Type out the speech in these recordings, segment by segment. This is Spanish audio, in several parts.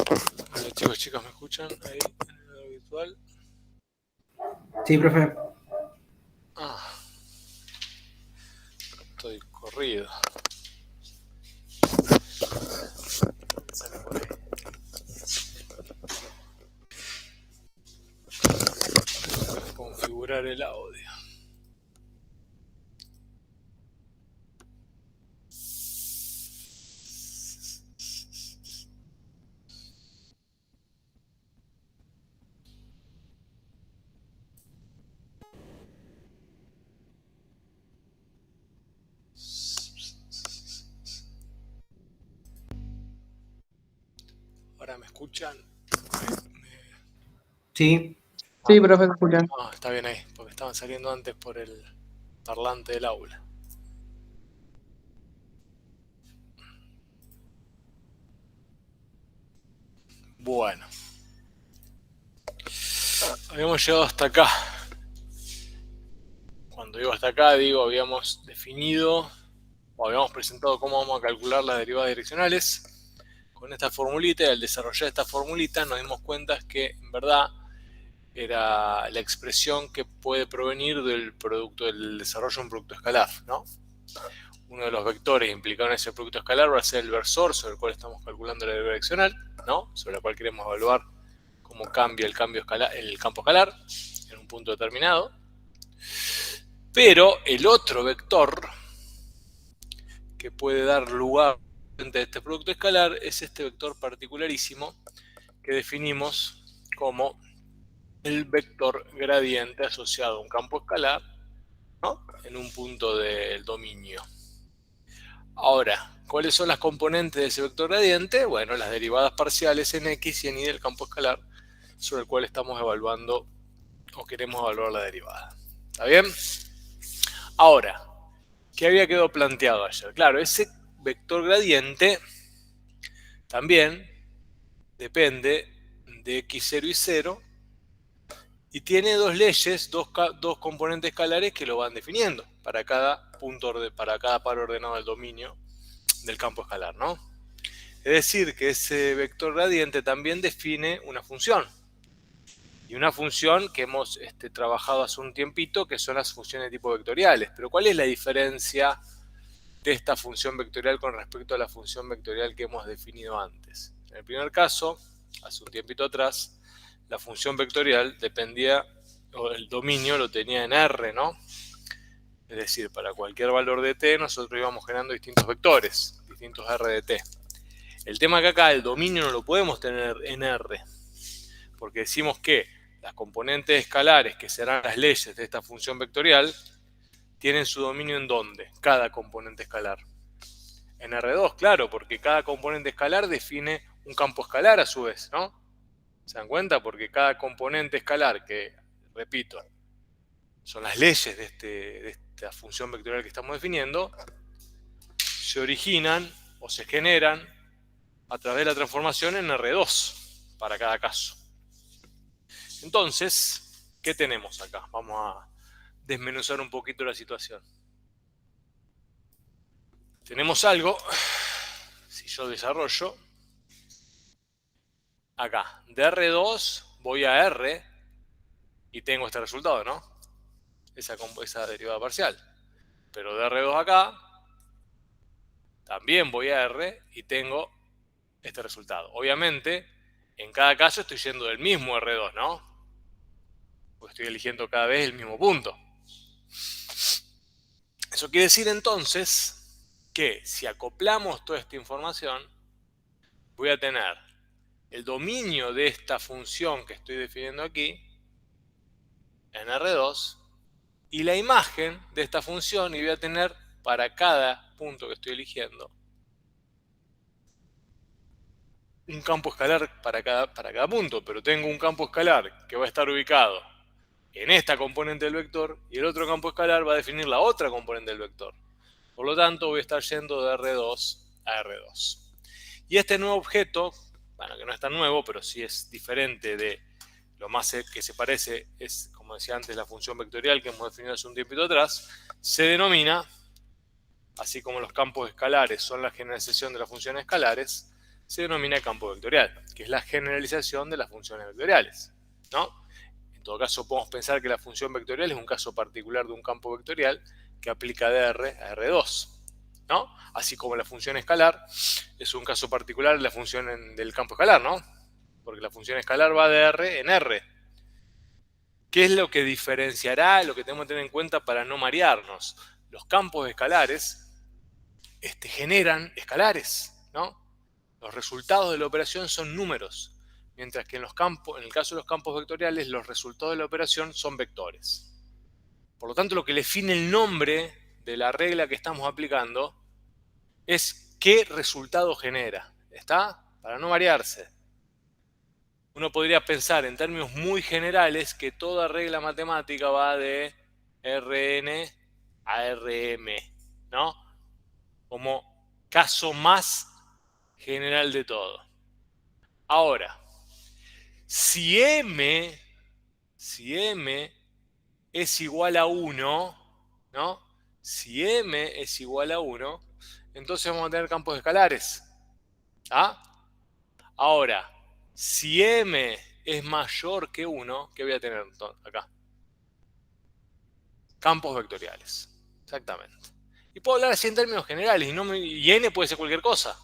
Hola chicos, chicas, ¿me escuchan ahí en el virtual? Sí, profe. Ah, estoy corrido. Sale por ahí. Configurar el audio. ¿Ahora me escuchan? Sí. Sí, profe, Julián. Está bien ahí, porque estaban saliendo antes por el parlante del aula. Bueno, habíamos llegado hasta acá. Cuando digo hasta acá, digo habíamos definido o habíamos presentado cómo vamos a calcular las derivadas direccionales con esta formulita, y al desarrollar esta formulita nos dimos cuenta que en verdad era la expresión que puede provenir del producto del desarrollo de un producto escalar, ¿no? Uno de los vectores implicados en ese producto escalar va a ser el versor sobre el cual estamos calculando la deriva direccional, ¿no? Sobre el cual queremos evaluar cómo cambia el campo escalar en un punto determinado. Pero el otro vector que puede dar lugar a este producto escalar es este vector particularísimo que definimos como el vector gradiente asociado a un campo escalar, ¿no? En un punto del dominio. Ahora, ¿cuáles son las componentes de ese vector gradiente? Bueno, las derivadas parciales en x y en y del campo escalar sobre el cual estamos evaluando o queremos evaluar la derivada. ¿Está bien? Ahora, ¿qué había quedado planteado ayer? Claro, ese vector gradiente también depende de x0 y 0 y tiene dos leyes, dos componentes escalares que lo van definiendo para cada para cada par ordenado del dominio del campo escalar, ¿no? Es decir, que ese vector gradiente también define una función. Y una función que hemos trabajado hace un tiempito, que son las funciones de tipo vectoriales. Pero ¿cuál es la diferencia de esta función vectorial con respecto a la función vectorial que hemos definido antes? En el primer caso, hace un tiempito atrás, la función vectorial dependía, o el dominio lo tenía en R, ¿no? Es decir, para cualquier valor de t, nosotros íbamos generando distintos vectores, distintos R de t. El tema que acá el dominio no lo podemos tener en R, porque decimos que las componentes escalares, que serán las leyes de esta función vectorial, tienen su dominio en ¿dónde? Cada componente escalar. En R2, claro, porque cada componente escalar define un campo escalar a su vez, ¿no? ¿Se dan cuenta? Porque cada componente escalar, que, repito, son las leyes de esta función vectorial que estamos definiendo, se originan o se generan a través de la transformación en R2 para cada caso. Entonces, ¿qué tenemos acá? Vamos a desmenuzar un poquito la situación. Tenemos algo, si yo desarrollo, acá, de R2 voy a R y tengo este resultado, ¿no? Esa derivada parcial. Pero de R2 acá, también voy a R y tengo este resultado. Obviamente, en cada caso estoy yendo del mismo R2, ¿no? Porque estoy eligiendo cada vez el mismo punto. Eso quiere decir entonces que si acoplamos toda esta información, voy a tener el dominio de esta función que estoy definiendo aquí en R2 y la imagen de esta función, y voy a tener para cada punto que estoy eligiendo un campo escalar para cada punto, pero tengo un campo escalar que va a estar ubicado en esta componente del vector y el otro campo escalar va a definir la otra componente del vector. Por lo tanto, voy a estar yendo de R2 a R2. Y este nuevo objeto, bueno, que no es tan nuevo, pero sí es diferente de lo más que se parece, es, como decía antes, la función vectorial que hemos definido hace un tiempito atrás, se denomina, así como los campos escalares son la generalización de las funciones escalares, se denomina campo vectorial, que es la generalización de las funciones vectoriales, ¿no? En todo caso, podemos pensar que la función vectorial es un caso particular de un campo vectorial que aplica de R a R2, ¿no? Así como la función escalar es un caso particular de la función del campo escalar, ¿no? Porque la función escalar va de R en R. ¿Qué es lo que diferenciará, lo que tenemos que tener en cuenta para no marearnos? Los campos escalares generan escalares, ¿no? Los resultados de la operación son números, mientras que en el caso de los campos vectoriales, los resultados de la operación son vectores. Por lo tanto, lo que define el nombre de la regla que estamos aplicando es qué resultado genera. ¿Está? Para no marearse. Uno podría pensar en términos muy generales que toda regla matemática va de Rn a Rm, ¿no? Como caso más general de todo. Ahora, si m es igual a 1, ¿no? Si m es igual a 1, entonces vamos a tener campos escalares. ¿Ah? Ahora, si m es mayor que 1, ¿qué voy a tener acá? Campos vectoriales. Exactamente. Y puedo hablar así en términos generales, y n puede ser cualquier cosa.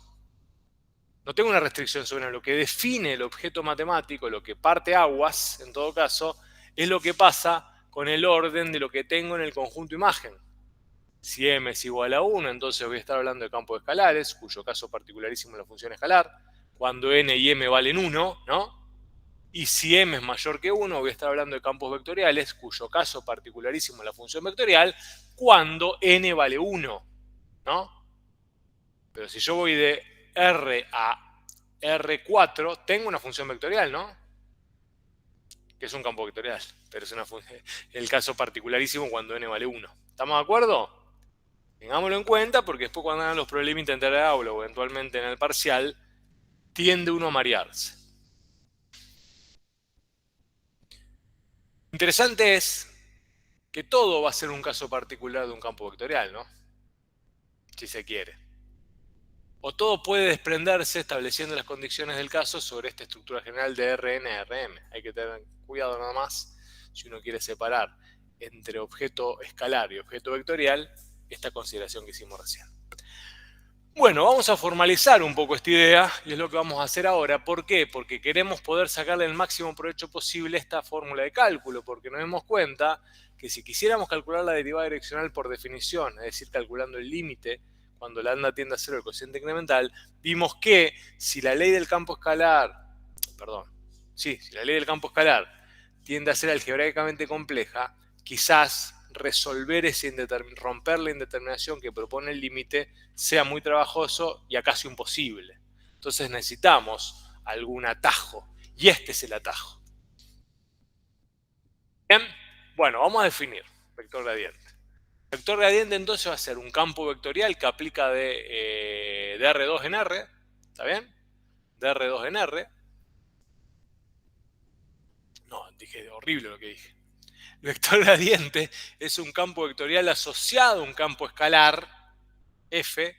No tengo una restricción sobre lo que define el objeto matemático, lo que parte aguas, en todo caso, es lo que pasa con el orden de lo que tengo en el conjunto imagen. Si m es igual a 1, entonces voy a estar hablando de campos escalares, cuyo caso particularísimo es la función escalar, cuando n y m valen 1, ¿no? Y si m es mayor que 1, voy a estar hablando de campos vectoriales, cuyo caso particularísimo es la función vectorial, cuando n vale 1, ¿no? Pero si yo voy de R a R4, tengo una función vectorial, ¿no? Que es un campo vectorial, pero es el caso particularísimo cuando n vale 1. ¿Estamos de acuerdo? Tengámoslo en cuenta porque después cuando hagan los problemitas en el aula o eventualmente en el parcial, tiende uno a marearse. Interesante es que todo va a ser un caso particular de un campo vectorial, ¿no? Si se quiere. O todo puede desprenderse estableciendo las condiciones del caso sobre esta estructura general de Rn a Rm. Hay que tener cuidado nada más si uno quiere separar entre objeto escalar y objeto vectorial esta consideración que hicimos recién. Bueno, vamos a formalizar un poco esta idea y es lo que vamos a hacer ahora. ¿Por qué? Porque queremos poder sacarle el máximo provecho posible a esta fórmula de cálculo, porque nos damos cuenta que si quisiéramos calcular la derivada direccional por definición, es decir, calculando el límite cuando lambda tiende a cero el cociente incremental, vimos que si la ley del campo escalar, si la ley del campo escalar tiende a ser algebraicamente compleja, quizás resolver romper la indeterminación que propone el límite sea muy trabajoso y acaso imposible. Entonces necesitamos algún atajo, y este es el atajo. Bien, bueno, vamos a definir vector gradiente. El vector gradiente entonces va a ser un campo vectorial que aplica de R2 en R, ¿está bien? De R2 en R. No, dije horrible lo que dije. El vector gradiente es un campo vectorial asociado a un campo escalar F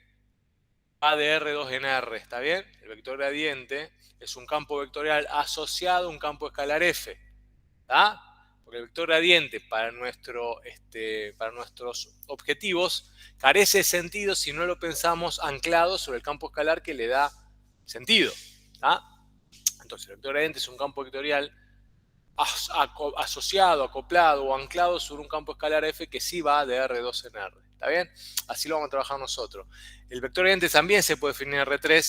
a de R2 en R, ¿está bien? El vector gradiente es un campo vectorial asociado a un campo escalar F, ¿está? Porque el vector gradiente para nuestros objetivos carece de sentido si no lo pensamos anclado sobre el campo escalar que le da sentido, ¿está? Entonces el vector gradiente es un campo vectorial asociado, acoplado o anclado sobre un campo escalar F que sí va de R2 en R. ¿Está bien? Así lo vamos a trabajar nosotros. El vector gradiente también se puede definir en R3,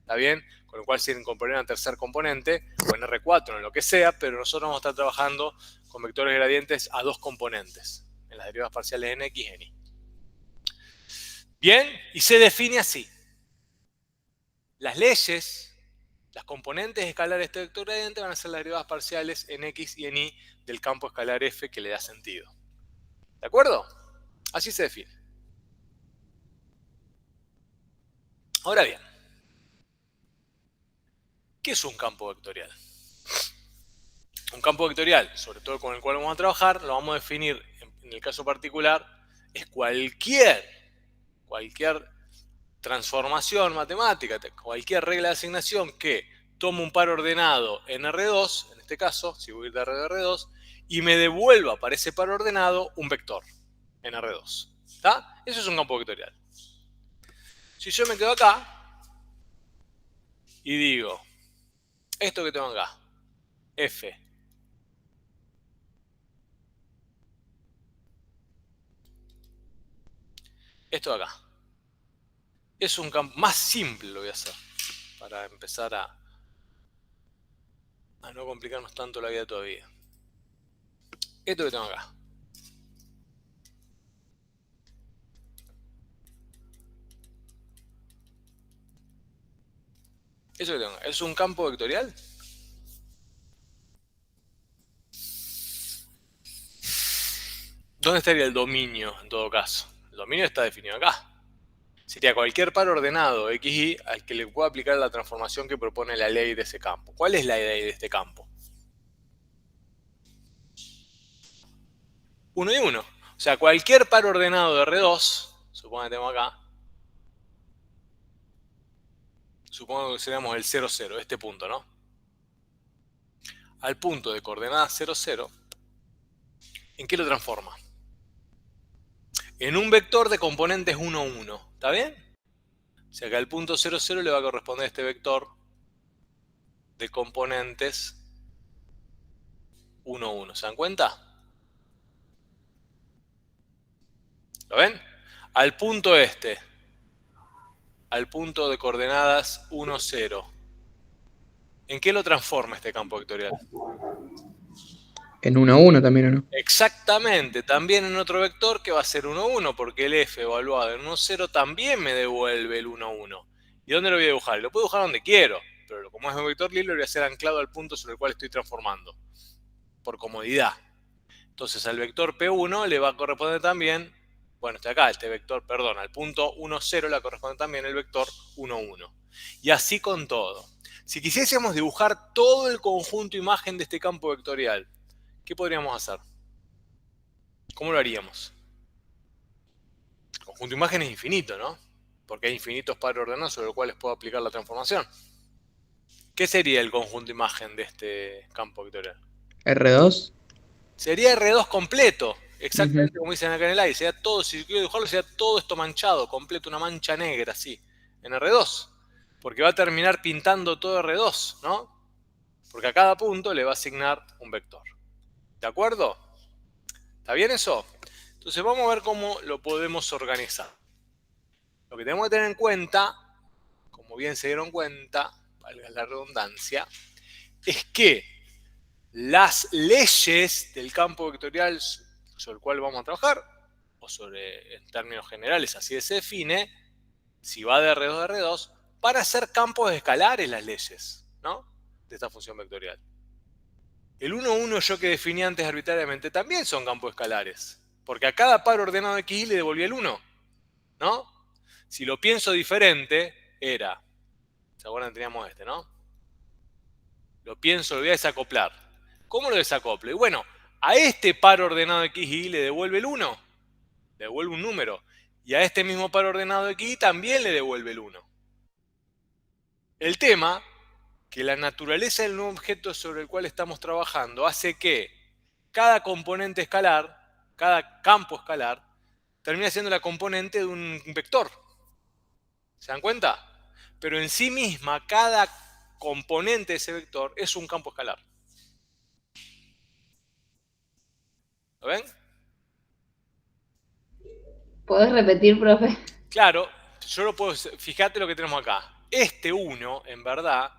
¿está bien? Con lo cual se incorpora un tercer componente, o en R4, en lo que sea, pero nosotros vamos a estar trabajando con vectores gradientes a dos componentes, en las derivadas parciales en X y en Y. Bien, y se define así. Las leyes, las componentes escalares de este vector gradiente van a ser las derivadas parciales en X y en Y del campo escalar F que le da sentido. ¿De acuerdo? Así se define. Ahora bien, ¿qué es un campo vectorial? Un campo vectorial, sobre todo con el cual vamos a trabajar, lo vamos a definir en el caso particular, es cualquier transformación matemática, cualquier regla de asignación que tome un par ordenado en R2, en este caso, si voy a ir de R2 a R2, y me devuelva para ese par ordenado un vector en R2. ¿Está? Eso es un campo vectorial. Si yo me quedo acá y digo, esto que tengo acá, F, esto de acá, es un campo más simple, lo voy a hacer, para empezar a no complicarnos tanto la vida todavía. Esto que tengo acá. Eso que tengo acá. ¿Es un campo vectorial? ¿Dónde estaría el dominio en todo caso? El dominio está definido acá. Sería cualquier par ordenado XY al que le pueda aplicar la transformación que propone la ley de ese campo. ¿Cuál es la ley de este campo? 1 y 1. O sea, cualquier par ordenado de R2, supongo que tengo acá, supongo que seríamos el 0, 0, este punto, ¿no? Al punto de coordenada 0, 0, ¿en qué lo transforma? En un vector de componentes 1, 1. ¿Está bien? O sea que al punto 0, 0 le va a corresponder este vector de componentes 1, 1. ¿Se dan cuenta? ¿Lo ven? Al punto este, al punto de coordenadas 1, 0. ¿En qué lo transforma este campo vectorial? En 1 a 1 también, ¿o no? Exactamente, también en otro vector que va a ser 1, 1, porque el f evaluado en 1, 0 también me devuelve el 1, 1. ¿Y dónde lo voy a dibujar? Lo puedo dibujar donde quiero, pero como es un vector libre, lo voy a hacer anclado al punto sobre el cual estoy transformando, por comodidad. Entonces al vector P1 le va a corresponder también, bueno, está acá, este vector, perdón, al punto 1, 0 le corresponde también el vector 1, 1. Y así con todo. Si quisiésemos dibujar todo el conjunto imagen de este campo vectorial, ¿qué podríamos hacer? ¿Cómo lo haríamos? El conjunto imagen es infinito, ¿no? Porque hay infinitos pares ordenados sobre los cuales puedo aplicar la transformación. ¿Qué sería el conjunto imagen de este campo vectorial? R2. Sería R2 completo, exactamente como dicen acá en el aire. Sería todo, si quiero dibujarlo, sería todo esto manchado, completo, una mancha negra, así, en R2. Porque va a terminar pintando todo R2, ¿no? Porque a cada punto le va a asignar un vector. ¿De acuerdo? ¿Está bien eso? Entonces vamos a ver cómo lo podemos organizar. Lo que tenemos que tener en cuenta, como bien se dieron cuenta, valga la redundancia, es que las leyes del campo vectorial sobre el cual vamos a trabajar, o sobre, en términos generales, así se define, si va de R2 a R2, para ser campos escalares las leyes, ¿no? De esta función vectorial. El 1, 1 yo que definí antes arbitrariamente también son campos escalares, porque a cada par ordenado de XY le devolví el 1, ¿no? Si lo pienso diferente, era, ¿se acuerdan? Teníamos este, ¿no? Lo pienso, lo voy a desacoplar. ¿Cómo lo desacoplo? Y bueno, a este par ordenado de XY le devuelve el 1, le devuelve un número. Y a este mismo par ordenado de XY también le devuelve el 1. El tema, que la naturaleza del nuevo objeto sobre el cual estamos trabajando hace que cada componente escalar, cada campo escalar, termina siendo la componente de un vector. ¿Se dan cuenta? Pero en sí misma, cada componente de ese vector es un campo escalar. ¿Lo ven? ¿Podés repetir, profe? Claro, yo lo puedo. Fíjate lo que tenemos acá. Este 1, en verdad,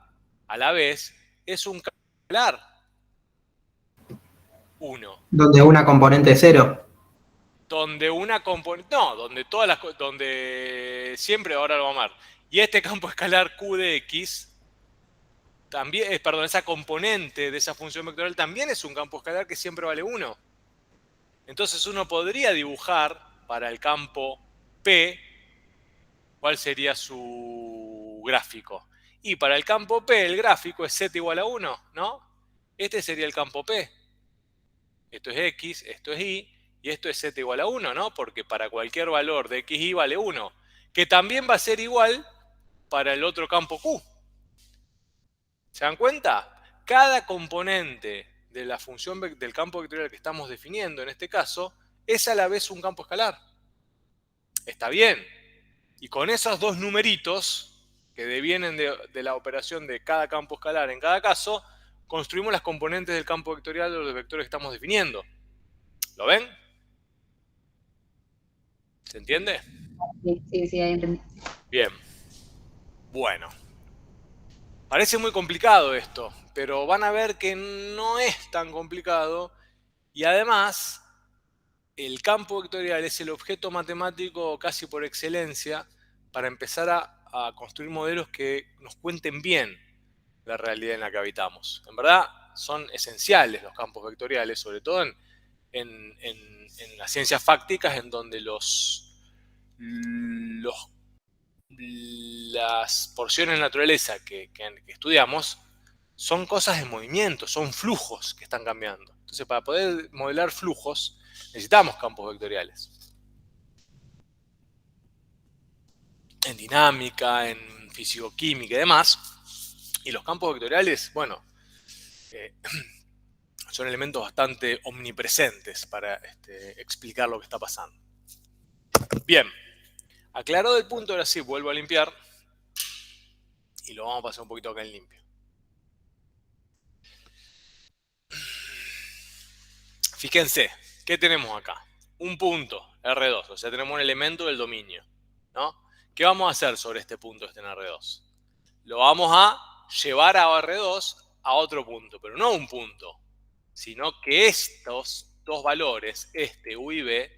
a la vez, es un campo escalar. 1. Donde una componente es 0. Donde una componente. No, donde todas las. Donde siempre, ahora lo vamos a ver. Y este campo escalar Q de X. También, perdón, esa componente de esa función vectorial también es un campo escalar que siempre vale 1. Entonces uno podría dibujar para el campo P cuál sería su gráfico. Y para el campo P el gráfico es z igual a 1, ¿no? Este sería el campo P. Esto es X, esto es Y, y esto es z igual a 1, ¿no? Porque para cualquier valor de X, Y vale 1. que también va a ser igual para el otro campo Q. ¿Se dan cuenta? Cada componente de la función del campo vectorial que estamos definiendo en este caso es a la vez un campo escalar. Está bien. Y con esos dos numeritos que devienen de la operación de cada campo escalar en cada caso, construimos las componentes del campo vectorial de los vectores que estamos definiendo. ¿Lo ven? ¿Se entiende? Sí, ahí entendí. Bien. Bueno. Parece muy complicado esto, pero van a ver que no es tan complicado y además el campo vectorial es el objeto matemático casi por excelencia para empezar a construir modelos que nos cuenten bien la realidad en la que habitamos. En verdad son esenciales los campos vectoriales, sobre todo en las ciencias fácticas, en donde las porciones de naturaleza que estudiamos son cosas en movimiento, son flujos que están cambiando. Entonces, para poder modelar flujos, necesitamos campos vectoriales. En dinámica, en fisicoquímica y demás. Y los campos vectoriales, bueno, son elementos bastante omnipresentes para explicar lo que está pasando. Bien, aclarado el punto, ahora sí, vuelvo a limpiar. Y lo vamos a pasar un poquito acá en limpio. Fíjense, ¿qué tenemos acá? Un punto, R2, o sea, tenemos un elemento del dominio, ¿no? ¿Qué vamos a hacer sobre este punto en R2? Lo vamos a llevar a R2 a otro punto, pero no un punto, sino que estos dos valores, este U y B,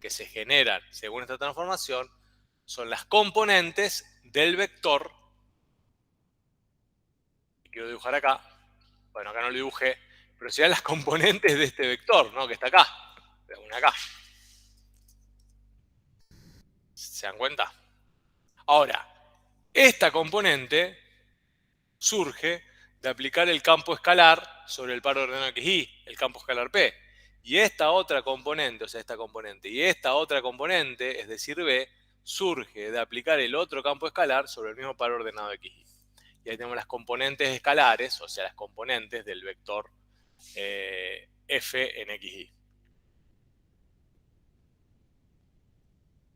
que se generan según esta transformación, son las componentes del vector. Y quiero dibujar acá. Bueno, acá no lo dibujé, pero serían las componentes de este vector, ¿no? Que está acá. Una acá. ¿Se dan cuenta? Ahora, esta componente surge de aplicar el campo escalar sobre el par ordenado XY, el campo escalar P. Y esta otra componente, o sea, esta componente, y esta otra componente, es decir, B, surge de aplicar el otro campo escalar sobre el mismo par ordenado XY. Y ahí tenemos las componentes escalares, o sea, las componentes del vector F en XY.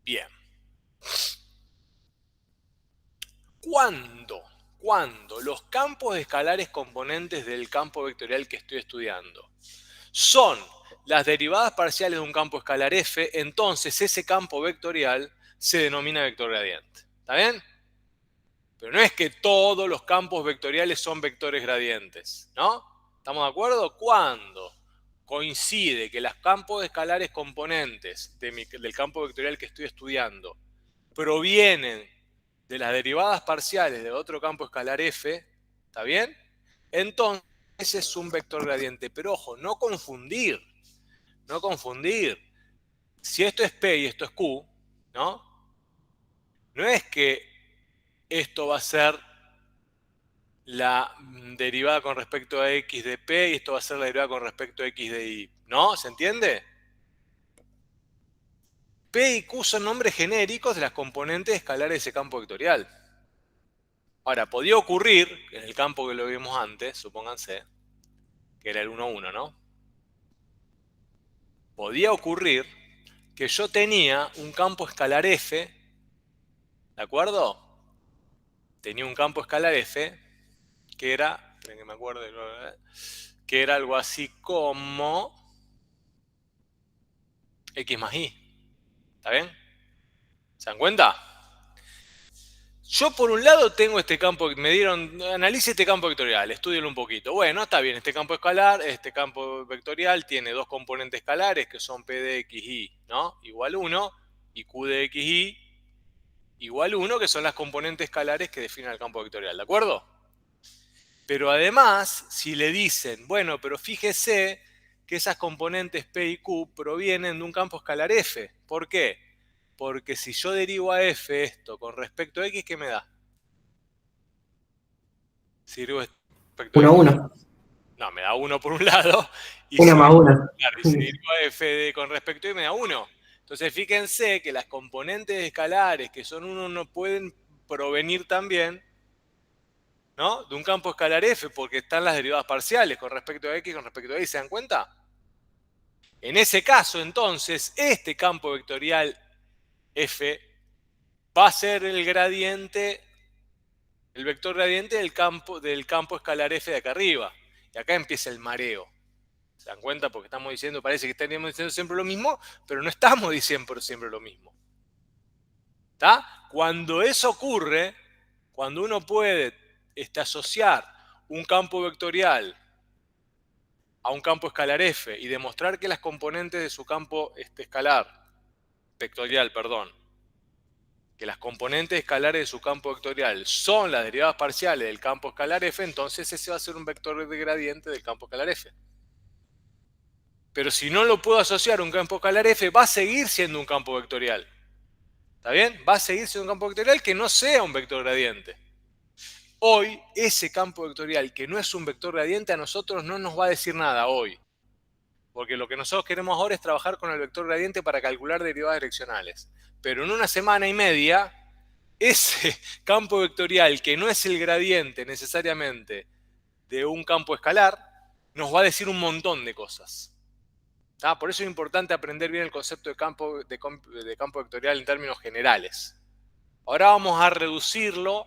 Bien. Cuando los campos escalares componentes del campo vectorial que estoy estudiando son las derivadas parciales de un campo escalar F, entonces ese campo vectorial se denomina vector gradiente. ¿Está bien? Pero no es que todos los campos vectoriales son vectores gradientes, ¿no? ¿Estamos de acuerdo? Cuando coincide que los campos escalares componentes del campo vectorial que estoy estudiando provienen de las derivadas parciales de otro campo escalar F, ¿está bien? Entonces ese es un vector gradiente. Pero ojo, no confundir. No confundir. Si esto es P y esto es Q, ¿no? No es que esto va a ser la derivada con respecto a X de P y esto va a ser la derivada con respecto a X de Y. ¿No? ¿Se entiende? P y Q son nombres genéricos de las componentes escalares de ese campo vectorial. Ahora, podía ocurrir, en el campo que lo vimos antes, supónganse, que era el 1, 1, ¿no? Podía ocurrir que yo tenía un campo escalar F, ¿de acuerdo? Tenía un campo escalar F que era, esperen que me acuerde, que era algo así como X más Y. ¿Está bien? ¿Se dan cuenta? Yo por un lado tengo este campo, me dieron, analice este campo vectorial, estúdielo un poquito. Bueno, está bien, este campo escalar, este campo vectorial tiene dos componentes escalares que son P de XY, ¿no? Igual 1, y Q de XY igual 1, que son las componentes escalares que definen el campo vectorial, ¿de acuerdo? Pero además, si le dicen, bueno, pero fíjese que esas componentes P y Q provienen de un campo escalar F. ¿Por qué? Porque si yo derivo a F esto con respecto a X, ¿qué me da? Si derivo respecto a 1, X. 1. No, me da 1 por un lado. Y 1 más 1. claro, y si derivo a F con respecto a Y, me da 1. Entonces fíjense que las componentes escalares, que son uno, no pueden provenir también, ¿no?, de un campo escalar F, porque están las derivadas parciales con respecto a X y con respecto a Y. ¿Se dan cuenta? En ese caso, entonces, este campo vectorial F va a ser el vector gradiente del campo escalar F de acá arriba. Y acá empieza el mareo. ¿Se dan cuenta? Porque estamos diciendo, parece que estaríamos diciendo siempre lo mismo, pero no estamos diciendo siempre lo mismo. ¿Está? Cuando eso ocurre, cuando uno puede asociar un campo vectorial a un campo escalar F y demostrar que las componentes de su campo vectorial, que las componentes escalares de su campo vectorial son las derivadas parciales del campo escalar F, entonces ese va a ser un vector de gradiente del campo escalar F. Pero si no lo puedo asociar a un campo escalar F, va a seguir siendo un campo vectorial. ¿Está bien? Va a seguir siendo un campo vectorial que no sea un vector gradiente. Hoy, ese campo vectorial que no es un vector gradiente a nosotros no nos va a decir nada hoy. Porque lo que nosotros queremos ahora es trabajar con el vector gradiente para calcular derivadas direccionales. Pero en una semana y media, ese campo vectorial que no es el gradiente necesariamente de un campo escalar, nos va a decir un montón de cosas. ¿Tá? Por eso es importante aprender bien el concepto de campo vectorial en términos generales. Ahora vamos a reducirlo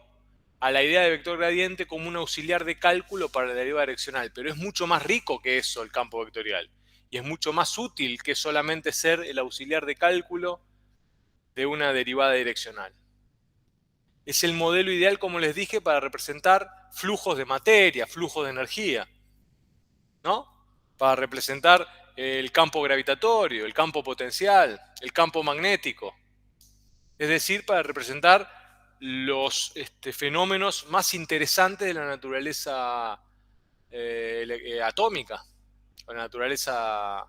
a la idea de vector gradiente como un auxiliar de cálculo para la derivada direccional, pero es mucho más rico que eso el campo vectorial. Y es mucho más útil que solamente ser el auxiliar de cálculo de una derivada direccional. Es el modelo ideal, como les dije, para representar flujos de materia, flujos de energía, ¿no? Para representar el campo gravitatorio, el campo potencial, el campo magnético. Es decir, para representar los fenómenos más interesantes de la naturaleza atómica, o la naturaleza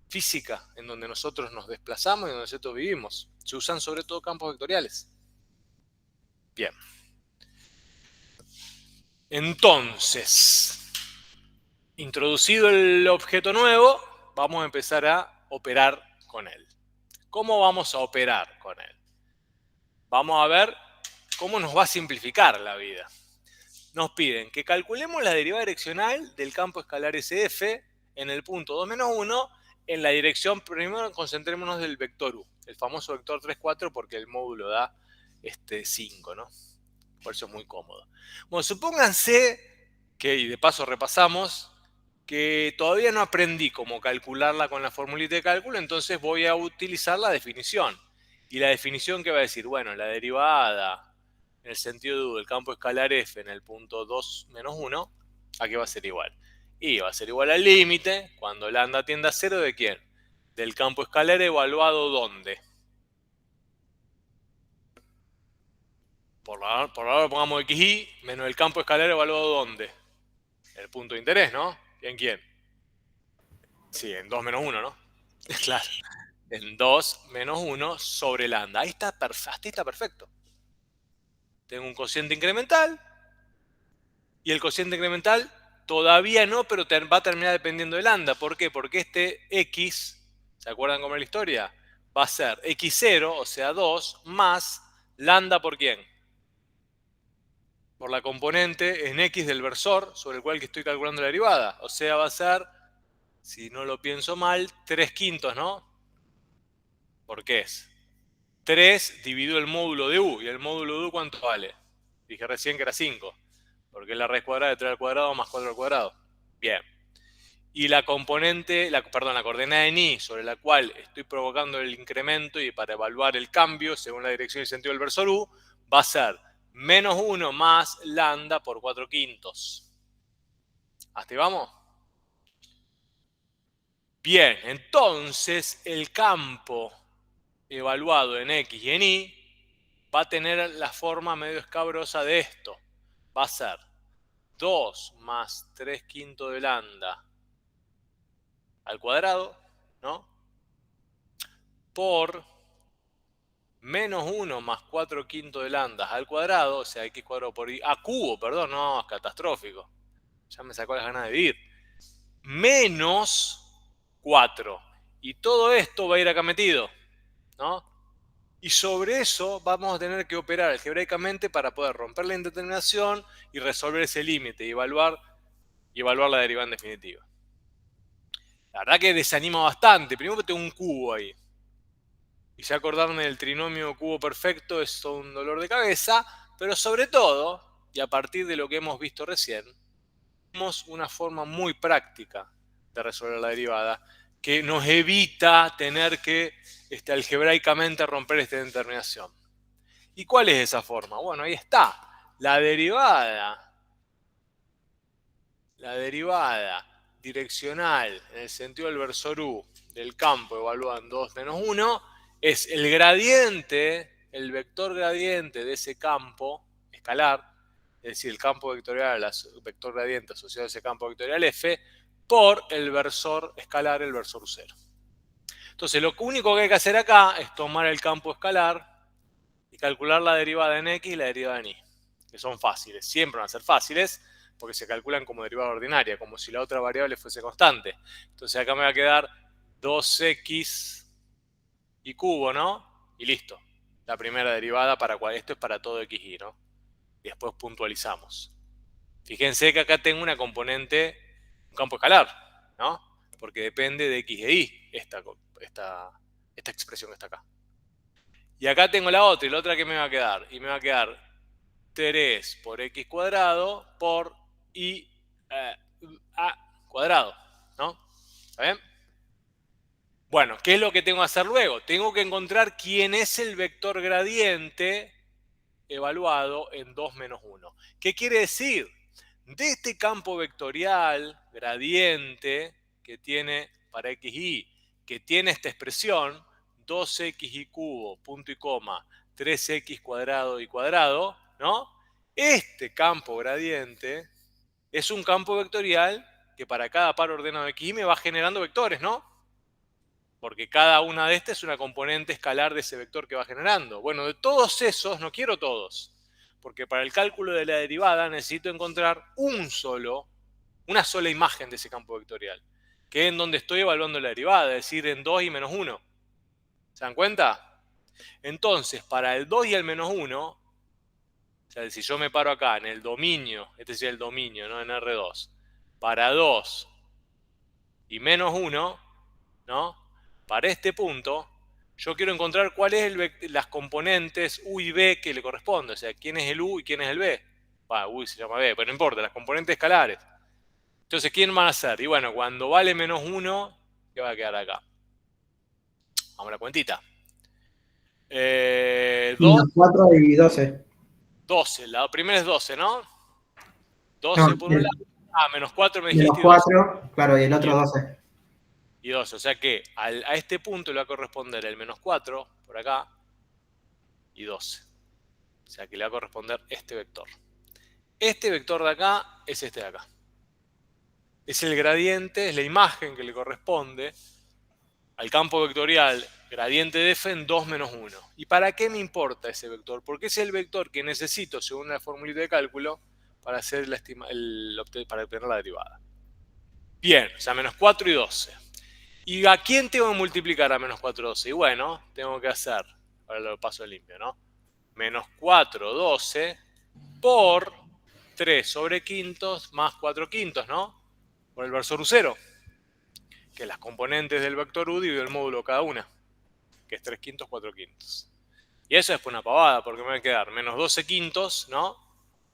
física, en donde nosotros nos desplazamos y donde nosotros vivimos. Se usan sobre todo campos vectoriales. Bien. Entonces, introducido el objeto nuevo, vamos a empezar a operar con él. ¿Cómo vamos a operar con él? Vamos a ver cómo nos va a simplificar la vida. Nos piden que calculemos la derivada direccional del campo escalar SF en el punto 2 menos 1 en la dirección, primero concentrémonos del vector U, el famoso vector 3, 4, porque el módulo da 5, ¿no? Por eso es muy cómodo. Bueno, supónganse que, y de paso repasamos, que todavía no aprendí cómo calcularla con la formulita de cálculo, entonces voy a utilizar la definición. Y la definición que va a decir, bueno, la derivada en el sentido de U del campo escalar F en el punto 2 menos 1, ¿a qué va a ser igual? Y va a ser igual al límite, cuando lambda tiende a 0, ¿de quién? Del campo escalar evaluado, ¿dónde? Por ahora pongamos xy menos el campo escalar evaluado, ¿dónde? El punto de interés, ¿no? ¿En quién? Sí, en 2 menos 1, ¿no? Claro. En 2 menos 1 sobre lambda. Ahí está, hasta ahí está perfecto. Tengo un cociente incremental. Y el cociente incremental todavía no, pero va a terminar dependiendo de lambda. ¿Por qué? Porque este x, ¿se acuerdan cómo es la historia? Va a ser x0, o sea 2, más lambda ¿por quién? Por la componente en x del versor sobre el cual que estoy calculando la derivada. O sea, va a ser, si no lo pienso mal, 3/5, ¿no? ¿Por qué es? 3 dividido el módulo de u. ¿Y el módulo de u cuánto vale? Dije recién que era 5. Porque es la raíz cuadrada de 3 al cuadrado más 4 al cuadrado. Bien. Y la componente, la coordenada en y sobre la cual estoy provocando el incremento y para evaluar el cambio según la dirección y sentido del versor u, va a ser menos 1 más lambda por 4/5. ¿Hasta ahí vamos? Bien, entonces el campo evaluado en x y en y va a tener la forma medio escabrosa de esto. Va a ser 2 más 3/5 de lambda al cuadrado, ¿no? Por menos 1 más 4/5 de lambda al cuadrado, o sea, x cuadrado por y, a cubo, perdón, no, es catastrófico. Ya me sacó las ganas de vivir. Menos 4. Y todo esto va a ir acá metido. ¿no? Y sobre eso vamos a tener que operar algebraicamente para poder romper la indeterminación y resolver ese límite y evaluar la derivada en definitiva. La verdad que desanima bastante. Primero que tengo un cubo ahí. Y ya acordarme del trinomio cubo perfecto es todo un dolor de cabeza. Pero sobre todo, y a partir de lo que hemos visto recién, tenemos una forma muy práctica de resolver la derivada que nos evita tener que algebraicamente romper esta determinación. ¿Y cuál es esa forma? Bueno, ahí está. La derivada direccional en el sentido del versor U del campo evaluado en 2 menos 1 es el gradiente, el vector gradiente de ese campo escalar, es decir, el campo vectorial, el vector gradiente asociado a ese campo vectorial F, por el versor escalar, el versor U0. Entonces, lo único que hay que hacer acá es tomar el campo escalar y calcular la derivada en X y la derivada en Y, que son fáciles, siempre van a ser fáciles, porque se calculan como derivada ordinaria, como si la otra variable fuese constante. Entonces acá me va a quedar 2x y cubo, ¿no? Y listo. La primera derivada para cual esto es para todo x y, ¿no? Y después puntualizamos. Fíjense que acá tengo una componente, un campo escalar, ¿no? Porque depende de x e y, esta expresión que está acá. Y acá tengo la otra, y la otra que me va a quedar, y me va a quedar 3 por x cuadrado por y a cuadrado, ¿no? ¿Está bien? Bueno, ¿qué es lo que tengo que hacer luego? Tengo que encontrar quién es el vector gradiente evaluado en 2 menos 1. ¿Qué quiere decir? De este campo vectorial gradiente que tiene para x y, que tiene esta expresión, 2x cubo, punto y coma, 3x cuadrado y cuadrado, ¿no? Este campo gradiente es un campo vectorial que para cada par ordenado de x y me va generando vectores, ¿no? Porque cada una de estas es una componente escalar de ese vector que va generando. Bueno, de todos esos, no quiero todos, porque para el cálculo de la derivada necesito encontrar una sola imagen de ese campo vectorial, que es en donde estoy evaluando la derivada, es decir, en 2 y menos 1. ¿Se dan cuenta? Entonces, para el 2 y el menos 1, o sea, si yo me paro acá en el dominio, este sería el dominio, ¿no? En R2, para 2 y menos 1, ¿no? Para este punto, yo quiero encontrar cuáles son las componentes U y B que le corresponden. O sea, quién es el U y quién es el B. U se llama B, pero no importa, las componentes escalares. Entonces, ¿quién van a ser? Y bueno, cuando vale menos 1, ¿qué va a quedar acá? Vamos a la cuentita. 2, Menos 4 y 12. 12. La primera es 12, ¿no? No, 12 por un lado. Menos 4 me menos dijiste y 12. 4, claro, y el otro 12. Y 12. O sea que a este punto le va a corresponder el menos 4, por acá, y 12. O sea que le va a corresponder este vector. Este vector de acá es este de acá. Es el gradiente, es la imagen que le corresponde al campo vectorial gradiente de f en 2 menos 1. ¿Y para qué me importa ese vector? Porque es el vector que necesito, según la formulita de cálculo, para para obtener la derivada. Bien, o sea, menos 4 y 12. ¿Y a quién tengo que multiplicar a menos 4 y 12? Y bueno, tengo que hacer, ahora lo paso limpio, ¿no? Menos 4, 12 por 3 sobre quintos más 4 quintos, ¿no? Por el versor U0, que es las componentes del vector U dividido el módulo de cada una, que es 3 quintos, 4 quintos. Y eso es una pavada, porque me va a quedar menos 12 quintos, ¿no?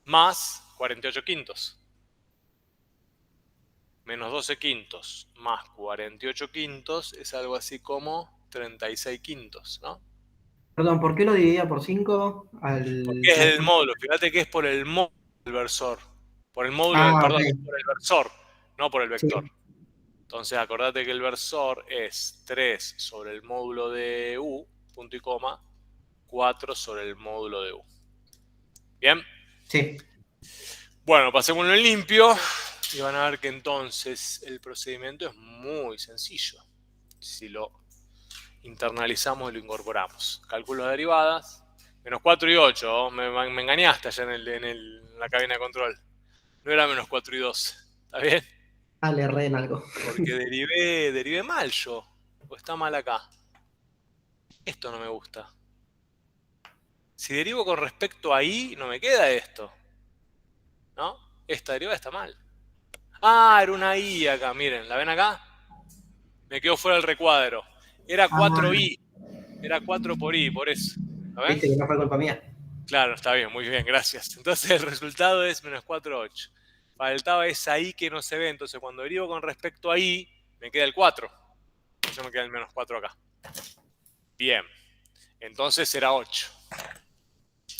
Más 48 quintos. Menos 12 quintos más 48 quintos es algo así como 36 quintos, ¿no? Perdón, ¿por qué lo dividía por 5? Porque es el módulo, fíjate que es por el módulo del versor. Por el módulo, perdón, Ok. por el versor, no por el Sí. vector. Entonces acordate que el versor es 3 sobre el módulo de U, punto y coma, 4 sobre el módulo de U. ¿Bien? Sí. Bueno, pasémoslo en limpio y van a ver que entonces el procedimiento es muy sencillo. Si lo internalizamos y lo incorporamos. Cálculos de derivadas. Menos 4 y 8. Me engañaste allá en la cabina de control. No era menos 4 y 12. ¿Está bien? Ah, le erré en algo. Porque derivé mal yo. O está mal acá. Esto no me gusta. Si derivo con respecto a y, no me queda esto. ¿No? Esta derivada está mal. Ah, era una y acá, miren, ¿la ven acá? Me quedó fuera el recuadro. Era Ah, 4i. Era 4 por i, por eso. ¿Lo ven? viste que no fue culpa mía. Claro, está bien, muy bien, gracias. Entonces el resultado es menos 4,8. Faltaba esa i que no se ve, entonces cuando derivo con respecto a i, me queda el 4. Entonces me queda el menos 4 acá. Bien, entonces era 8.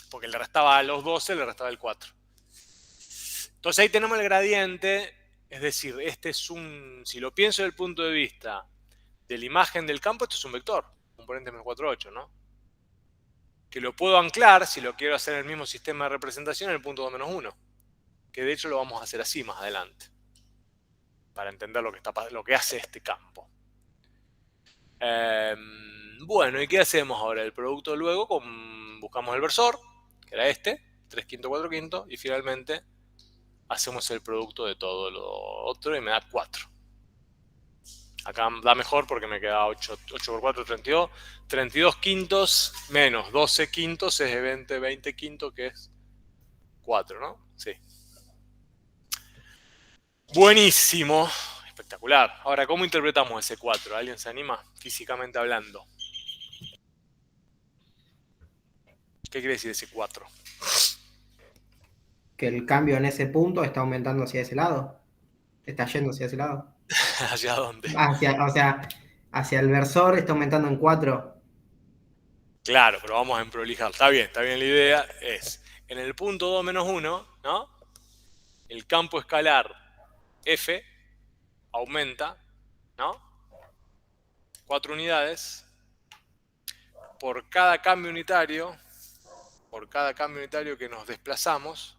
Porque le restaba a los 12, le restaba el 4. Entonces ahí tenemos el gradiente, es decir, este es un, si lo pienso desde el punto de vista de la imagen del campo, esto es un vector, componente menos 4,8, ¿no? Que lo puedo anclar, si lo quiero hacer en el mismo sistema de representación, en el punto 2 menos 1. Que de hecho lo vamos a hacer así más adelante, para entender lo que hace este campo. Bueno, ¿y qué hacemos ahora? El producto luego, buscamos el versor, que era este, 3 quinto, 4 quinto, y finalmente hacemos el producto de todo lo otro y me da 4. Acá da mejor porque me queda 8 por 4, 32. 32 quintos menos 12 quintos es 20 quintos, que es 4, ¿no? Sí. Buenísimo. Espectacular. Ahora, ¿cómo interpretamos ese 4? ¿Alguien se anima? Físicamente hablando. ¿Qué quiere decir ese 4? Que el cambio en ese punto está aumentando hacia ese lado. Está yendo hacia ese lado. ¿Hacia dónde? O sea, hacia el versor está aumentando en 4. Claro, pero vamos a emprolijar. Está bien la idea. Es, en el punto 2 menos 1, ¿no? El campo escalar F aumenta, ¿no? 4 unidades por cada cambio unitario que nos desplazamos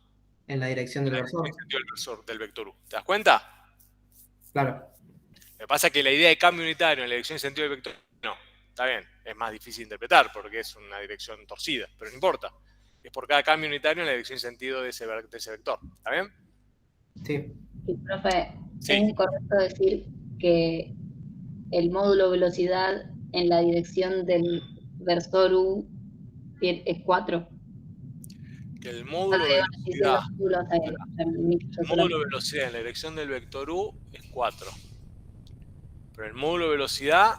En la dirección del en versor. el sentido del versor, del vector U. ¿Te das cuenta? Claro. Lo que pasa es que la idea de cambio unitario en la dirección y sentido del vector, no, está bien, es más difícil de interpretar porque es una dirección torcida, pero no importa. Es por cada cambio unitario en la dirección y sentido de ese vector. ¿Está bien? Sí. Y, profe, Sí. ¿es correcto decir que el módulo velocidad en la dirección del versor U es 4? Que el módulo velocidad, El módulo velocidad en la dirección del vector U es 4. Pero el módulo velocidad,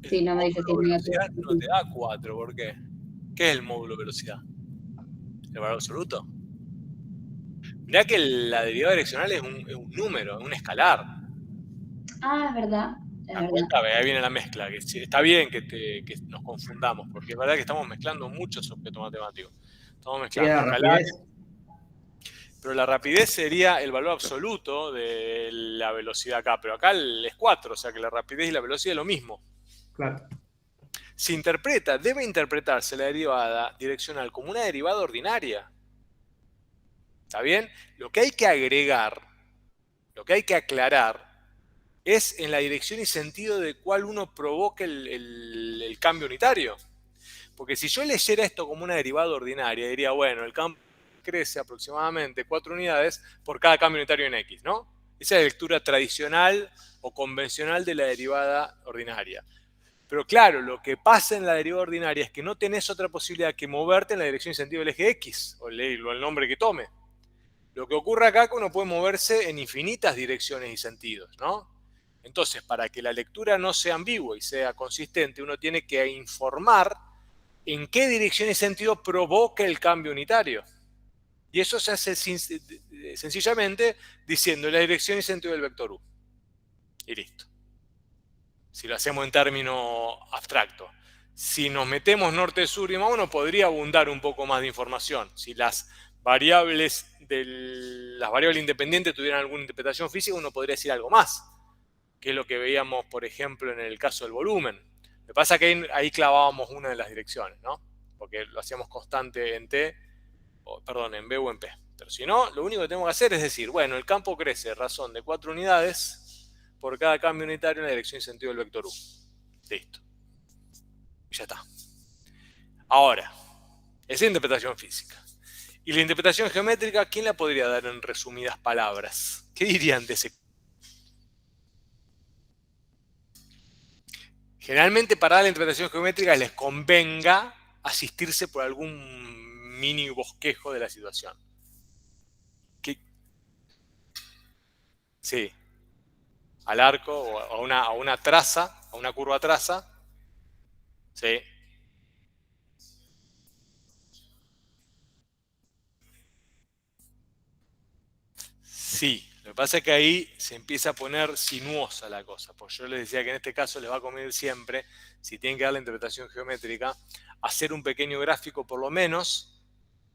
Sí, no me dice si es negativo. no te da 4. ¿Por qué? ¿Qué es el módulo velocidad? ¿El valor absoluto? Mirá que la derivada direccional es un número, es un escalar. Ah, es verdad. ¿Te das cuenta? Ahí viene la mezcla. Que está bien que nos confundamos, porque es verdad que estamos mezclando muchos objetos matemáticos. Estamos mezclando escalares. Pero la rapidez sería el valor absoluto de la velocidad acá. Pero acá es 4, o sea que la rapidez y la velocidad es lo mismo. Claro. Se interpreta, debe interpretarse la derivada direccional como una derivada ordinaria. ¿Está bien? Lo que hay que agregar, lo que hay que aclarar, es en la dirección y sentido de cuál uno provoca el cambio unitario. Porque si yo leyera esto como una derivada ordinaria, diría, bueno, el campo crece aproximadamente 4 unidades por cada cambio unitario en X, ¿no? Esa es la lectura tradicional o convencional de la derivada ordinaria. Pero claro, lo que pasa en la derivada ordinaria es que no tenés otra posibilidad que moverte en la dirección y sentido del eje X, o el nombre que tome. Lo que ocurre acá es que uno puede moverse en infinitas direcciones y sentidos, ¿no? Entonces, para que la lectura no sea ambigua y sea consistente, uno tiene que informar en qué dirección y sentido provoca el cambio unitario. Y eso se hace sencillamente diciendo la dirección y sentido del vector U. Y listo. Si lo hacemos en términos abstractos. Si nos metemos norte, sur y más, uno podría abundar un poco más de información. Si las variables independientes tuvieran alguna interpretación física, uno podría decir algo más, que es lo que veíamos, por ejemplo, en el caso del volumen. Lo que pasa es que ahí clavábamos una de las direcciones, ¿no? Porque lo hacíamos constante en en B o en P. Pero si no, lo único que tenemos que hacer es decir, bueno, el campo crece razón de 4 unidades por cada cambio unitario en la dirección y sentido del vector U. Listo. Y ya está. Ahora, esa es interpretación física. Y la interpretación geométrica, ¿quién la podría dar en resumidas palabras? ¿Qué dirían de ese? Generalmente para dar la interpretación geométrica les convenga asistirse por algún mini bosquejo de la situación. Sí, al arco o a una traza, a una curva traza. Sí. Sí, lo que pasa es que ahí se empieza a poner sinuosa la cosa, porque yo les decía que en este caso les va a convenir siempre, si tienen que dar la interpretación geométrica, hacer un pequeño gráfico por lo menos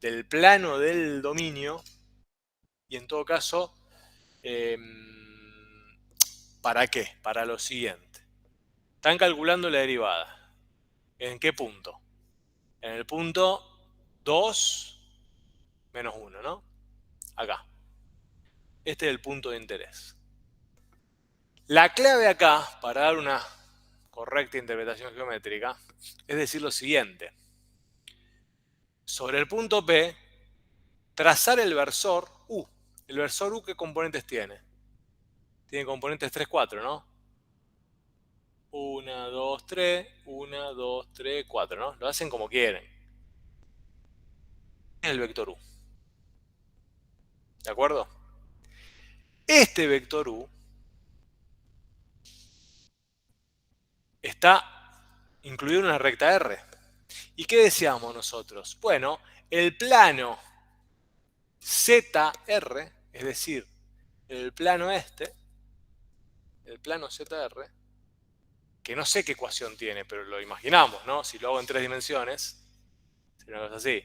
del plano del dominio y en todo caso, ¿para qué? Para lo siguiente. Están calculando la derivada. ¿En qué punto? En el punto 2 menos 1, ¿no? Acá. Este es el punto de interés. La clave acá, para dar una correcta interpretación geométrica, es decir lo siguiente. Sobre el punto P, trazar el versor U. ¿El versor U qué componentes tiene? Tiene componentes 3, 4, ¿no? 1, 2, 3, 1, 2, 3, 4, ¿no? Lo hacen como quieren. Es el vector U. ¿De acuerdo? Este vector U está incluido en una recta R. ¿Y qué decíamos nosotros? Bueno, el plano ZR, es decir, el plano ZR, que no sé qué ecuación tiene, pero lo imaginamos, ¿no? Si lo hago en 3 dimensiones, sería una cosa así.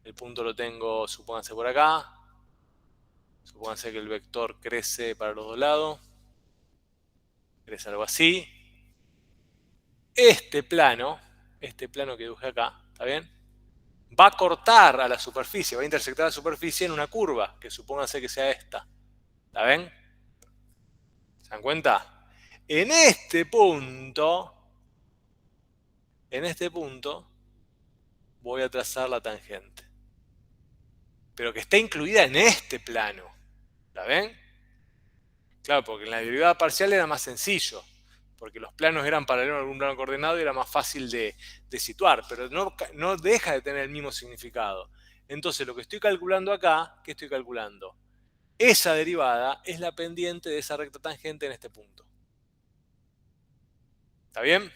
El punto lo tengo, supónganse por acá. Supónganse que el vector crece para los dos lados. Crece algo así. Este plano que dibujé acá, ¿está bien? Va a cortar a la superficie, va a intersectar la superficie en una curva, que supónganse que sea esta. ¿La ven? ¿Se dan cuenta? En este punto, voy a trazar la tangente. Pero que está incluida en este plano. ¿La ven? Claro, porque en la derivada parcial era más sencillo. Porque los planos eran paralelos a algún plano coordenado y era más fácil de situar. Pero no deja de tener el mismo significado. Entonces lo que estoy calculando acá, ¿qué estoy calculando? Esa derivada es la pendiente de esa recta tangente en este punto. ¿Está bien?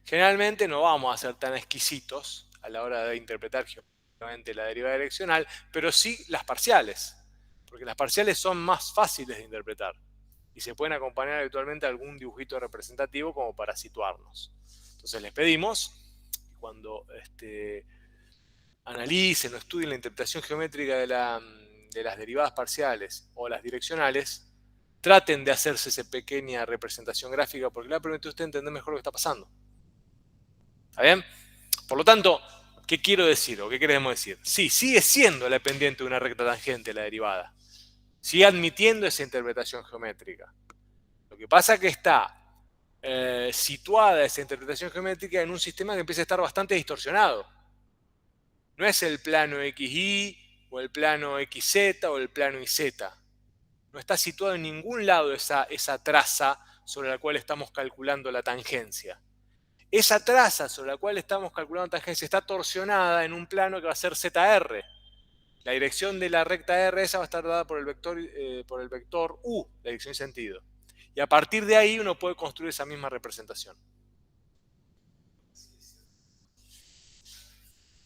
Generalmente no vamos a ser tan exquisitos a la hora de interpretar geométricamente la derivada direccional, pero sí las parciales, porque las parciales son más fáciles de interpretar y se pueden acompañar habitualmente a algún dibujito representativo como para situarnos. Entonces les pedimos que cuando analicen o estudien la interpretación geométrica de las derivadas parciales o las direccionales, traten de hacerse esa pequeña representación gráfica porque le va a permitir a usted entender mejor lo que está pasando. ¿Está bien? Por lo tanto, ¿qué quiero decir o qué queremos decir? Sí, sigue siendo la pendiente de una recta tangente la derivada. Sigue admitiendo esa interpretación geométrica. Lo que pasa es que está situada esa interpretación geométrica en un sistema que empieza a estar bastante distorsionado. No es el plano XY o el plano XZ o el plano YZ. No está situado en ningún lado esa traza sobre la cual estamos calculando la tangencia. Esa traza sobre la cual estamos calculando tangencia está torsionada en un plano que va a ser ZR. La dirección de la recta R esa va a estar dada por el vector U, la dirección y sentido. Y a partir de ahí uno puede construir esa misma representación.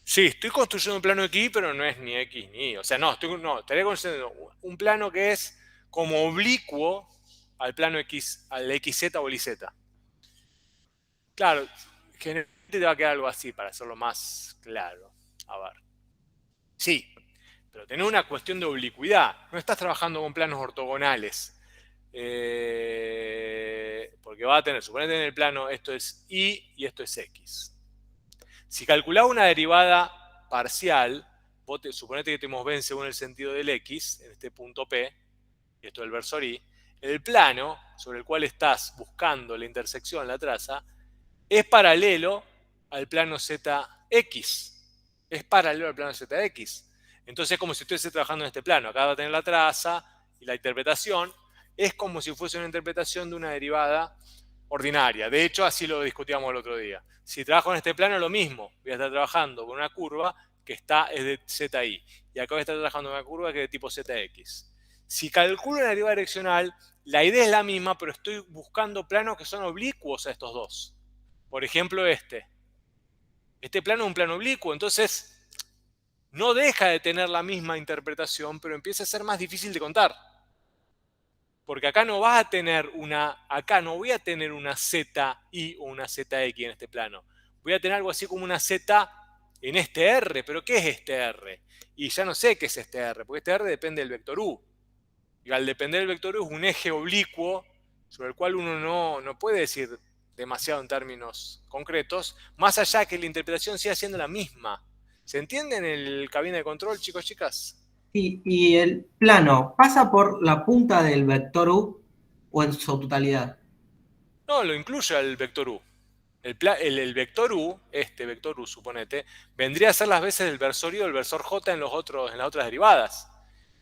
Sí, estoy construyendo un plano X, pero no es ni X ni Y. O sea, estaría construyendo un plano que es como oblicuo al plano X, al XZ o el YZ. Claro, generalmente te va a quedar algo así para hacerlo más claro. A ver. Sí, pero tenés una cuestión de oblicuidad. No estás trabajando con planos ortogonales. Porque va a tener, suponete en el plano, esto es Y y esto es X. Si calculás una derivada parcial, suponete que tenemos B según el sentido del X, en este punto P, y esto es el versor Y, el plano sobre el cual estás buscando la intersección, la traza, es paralelo al plano ZX. Es paralelo al plano ZX. Entonces es como si estuviese trabajando en este plano. Acá va a tener la traza y la interpretación. Es como si fuese una interpretación de una derivada ordinaria. De hecho, así lo discutíamos el otro día. Si trabajo en este plano, lo mismo. Voy a estar trabajando con una curva que es de ZI. Y acá voy a estar trabajando con una curva que es de tipo ZX. Si calculo la derivada direccional, la idea es la misma, pero estoy buscando planos que son oblicuos a estos dos. Por ejemplo, este. Este plano es un plano oblicuo, entonces no deja de tener la misma interpretación, pero empieza a ser más difícil de contar. Porque acá no vas a tener acá no voy a tener una ZI o una ZX en este plano. Voy a tener algo así como una Z en este R, pero ¿qué es este R? Y ya no sé qué es este R, porque este R depende del vector U. Y al depender del vector U es un eje oblicuo sobre el cual uno no puede decir demasiado en términos concretos, más allá que la interpretación siga siendo la misma. ¿Se entiende en el cabina de control, chicos, chicas? Y el plano, ¿pasa por la punta del vector U o en su totalidad? No, lo incluye al vector U. El vector U, este vector U, suponete, vendría a ser las veces del versor I o del versor J en las otras derivadas.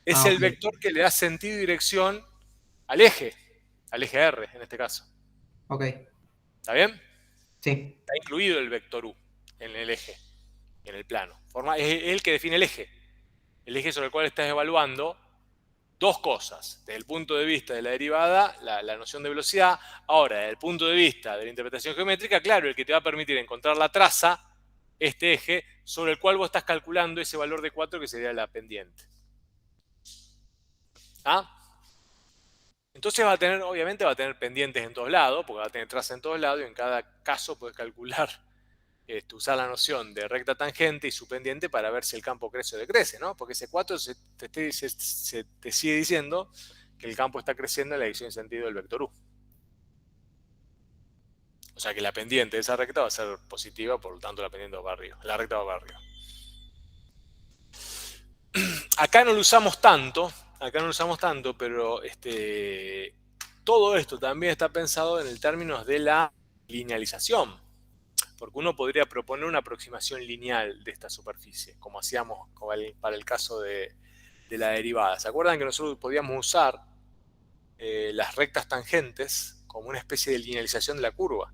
Es el Ok. vector que le da sentido y dirección al eje R en este caso. Ok, ¿Está bien? sí. Está incluido el vector U en el eje, en el plano. Es el que define el eje sobre el cual estás evaluando dos cosas. Desde el punto de vista de la derivada, la noción de velocidad. Ahora, desde el punto de vista de la interpretación geométrica, claro, el que te va a permitir encontrar la traza, este eje, sobre el cual vos estás calculando ese valor de 4 que sería la pendiente. ¿Ah? Entonces obviamente va a tener pendientes en todos lados, porque va a tener traza en todos lados, y en cada caso puedes calcular, usar la noción de recta tangente y su pendiente para ver si el campo crece o decrece, ¿no? Porque ese 4 se te sigue diciendo que el campo está creciendo en la dirección y sentido del vector U. O sea que la pendiente de esa recta va a ser positiva, por lo tanto la pendiente va para arriba, la recta va para arriba. Acá no lo usamos tanto, pero todo esto también está pensado en el términos de la linealización. Porque uno podría proponer una aproximación lineal de esta superficie, como hacíamos para el caso de la derivada. ¿Se acuerdan que nosotros podíamos usar las rectas tangentes como una especie de linealización de la curva?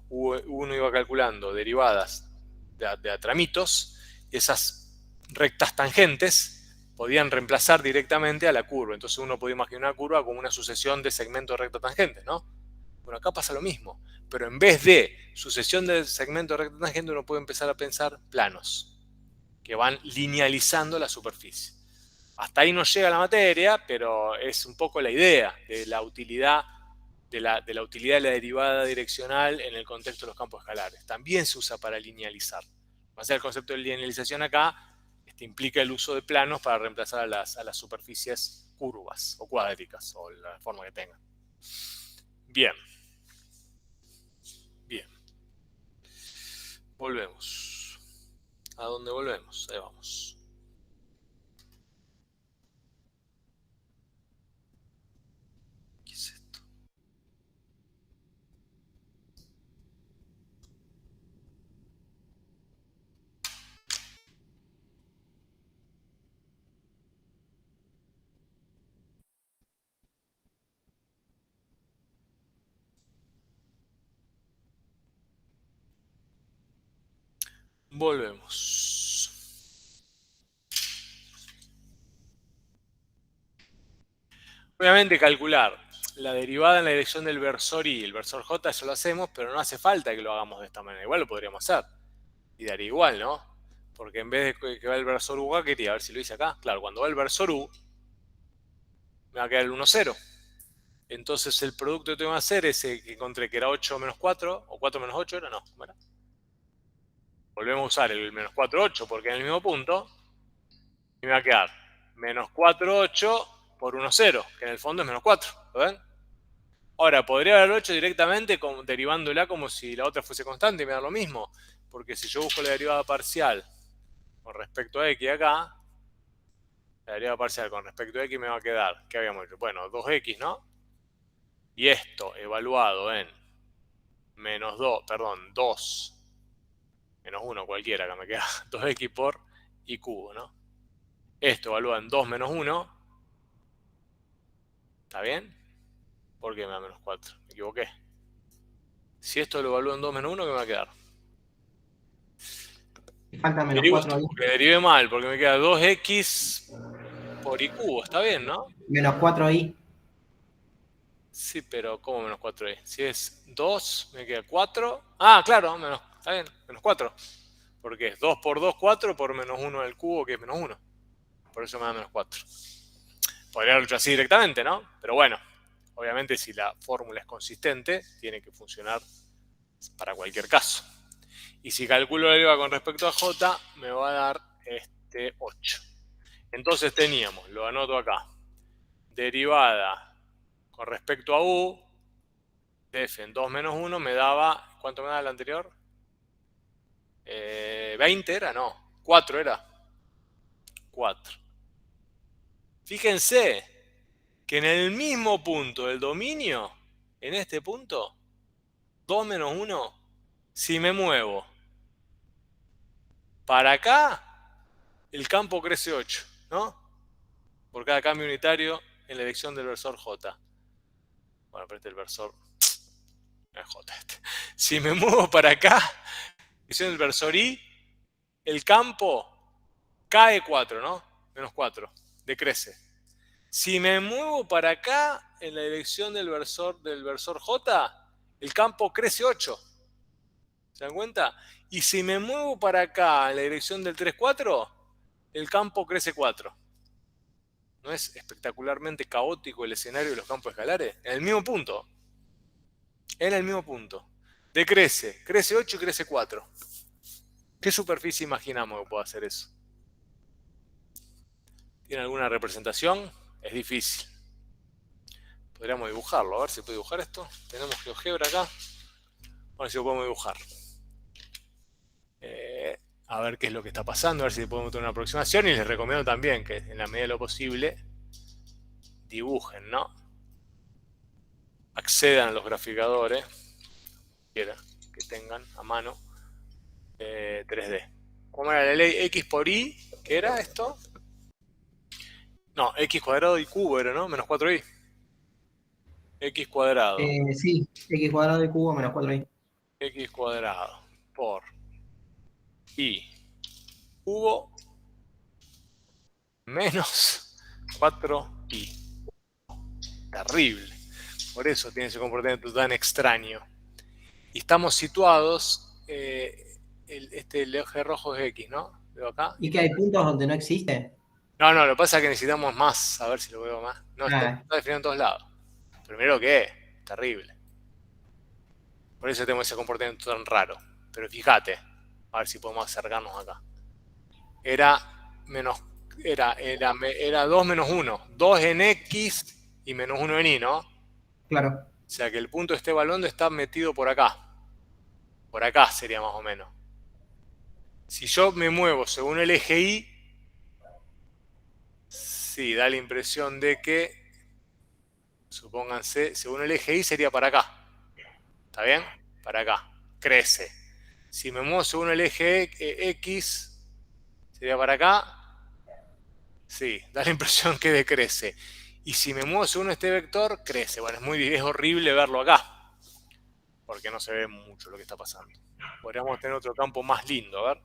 Uno iba calculando derivadas de atramitos y esas rectas tangentes podían reemplazar directamente a la curva. Entonces uno podía imaginar una curva como una sucesión de segmentos rectos tangentes, ¿no? Bueno, acá pasa lo mismo, pero en vez de sucesión de segmentos rectos tangentes uno puede empezar a pensar planos que van linealizando la superficie. Hasta ahí no llega la materia, pero es un poco la idea de la utilidad de la utilidad de la derivada direccional en el contexto de los campos escalares. También se usa para linealizar. O sea, el concepto de linealización acá implica el uso de planos para reemplazar a las superficies curvas o cuádricas o la forma que tengan. Bien. Bien. Volvemos. ¿A dónde volvemos? Ahí vamos. ¿Qué es esto? Volvemos. Obviamente calcular la derivada en la dirección del versor I y el versor J, eso lo hacemos, pero no hace falta que lo hagamos de esta manera. Igual lo podríamos hacer. Y daría igual, ¿no? Porque en vez de que va el versor U, quería ver si lo hice acá. Claro, cuando va el versor U, me va a quedar el 1, 0. Entonces el producto que tengo que hacer es que encontré que era 8 menos 4, o 4 menos 8 era, no. ¿Verdad? Volvemos a usar el menos 4, 8, porque en el mismo punto, y me va a quedar menos 4, 8 por 1, 0, que en el fondo es menos 4. ¿Lo ven? Ahora, podría haberlo hecho directamente derivándola como si la otra fuese constante y me da lo mismo. Porque si yo busco la derivada parcial con respecto a x acá, la derivada parcial con respecto a x me va a quedar, ¿qué habíamos hecho? Bueno, 2x, ¿no? Y esto evaluado en menos 2, perdón, 2, menos 1 cualquiera, que me queda 2x por y cubo, ¿no? Esto evalúa en 2 menos 1. ¿Está bien? ¿Por qué me da menos 4? Me equivoqué. Si esto lo evalúo en 2 menos 1, ¿qué me va a quedar? Falta menos Derivo 4 esto ahí. porque derivé mal, porque me queda 2x por y cubo. Está bien, ¿no? Menos 4 ahí. Sí, pero ¿cómo menos 4y? Si es 2, me queda 4. Ah, claro, menos, está bien, menos 4. Porque es 2 por 2, 4 por menos 1 al cubo, que es menos 1. Por eso me da menos 4. Podría haberlo hecho así directamente, ¿no? Pero bueno, obviamente si la fórmula es consistente, tiene que funcionar para cualquier caso. Y si calculo la deriva con respecto a j, me va a dar 8. Entonces teníamos, lo anoto acá, derivada con respecto a u, de f en 2 menos 1 me daba, ¿cuánto me daba el anterior? 20 era, no, 4 era. 4. Fíjense que en el mismo punto del dominio, en este punto, 2 menos 1, si me muevo para acá, el campo crece 8, ¿no? Por cada cambio unitario en la dirección del versor J. Bueno, pero este es el versor, no es J este. Si me muevo para acá, en la dirección del versor I, el campo cae 4, ¿no? Menos 4, decrece. Si me muevo para acá, en la dirección del versor J, el campo crece 8. ¿Se dan cuenta? Y si me muevo para acá, en la dirección del 3, 4, el campo crece 4. ¿No es espectacularmente caótico el escenario de los campos escalares? En el mismo punto. En el mismo punto. Decrece. Crece 8 y crece 4. ¿Qué superficie imaginamos que puede hacer eso? ¿Tiene alguna representación? Es difícil. Podríamos dibujarlo. A ver si puedo dibujar esto. Tenemos GeoGebra acá. A ver si lo podemos dibujar. A ver qué es lo que está pasando. A ver si podemos tener una aproximación. Y les recomiendo también que en la medida de lo posible dibujen, ¿no? Accedan a los graficadores que tengan a mano 3D. ¿Cómo era la ley? X por Y, ¿qué era esto? No, X cuadrado y cubo era, ¿no? Menos 4Y. X cuadrado. Sí, x cuadrado y cubo menos 4 ahí. X cuadrado por Y cubo menos 4Y. Terrible. Por eso tiene ese comportamiento tan extraño. Y estamos situados, el eje rojo es X, ¿no? Veo acá. ¿Y que hay puntos donde no existe? No, lo que pasa es que necesitamos más. A ver si lo veo más. No, está definido en todos lados. Primero que es terrible. Por eso tenemos ese comportamiento tan raro. Pero fíjate, a ver si podemos acercarnos acá. Era 2 menos 1. 2 en X y menos 1 en Y, ¿no? Claro. O sea que el punto de este balón está metido por acá. Por acá sería más o menos. Si yo me muevo según el eje Y, sí, da la impresión de que, supónganse, según el eje Y sería para acá. ¿Está bien? Para acá. Crece. Si me muevo según el eje X, sería para acá. Sí, da la impresión que decrece. Y si me muevo según este vector, crece. Bueno, es horrible verlo acá. Porque no se ve mucho lo que está pasando. Podríamos tener otro campo más lindo. A ver.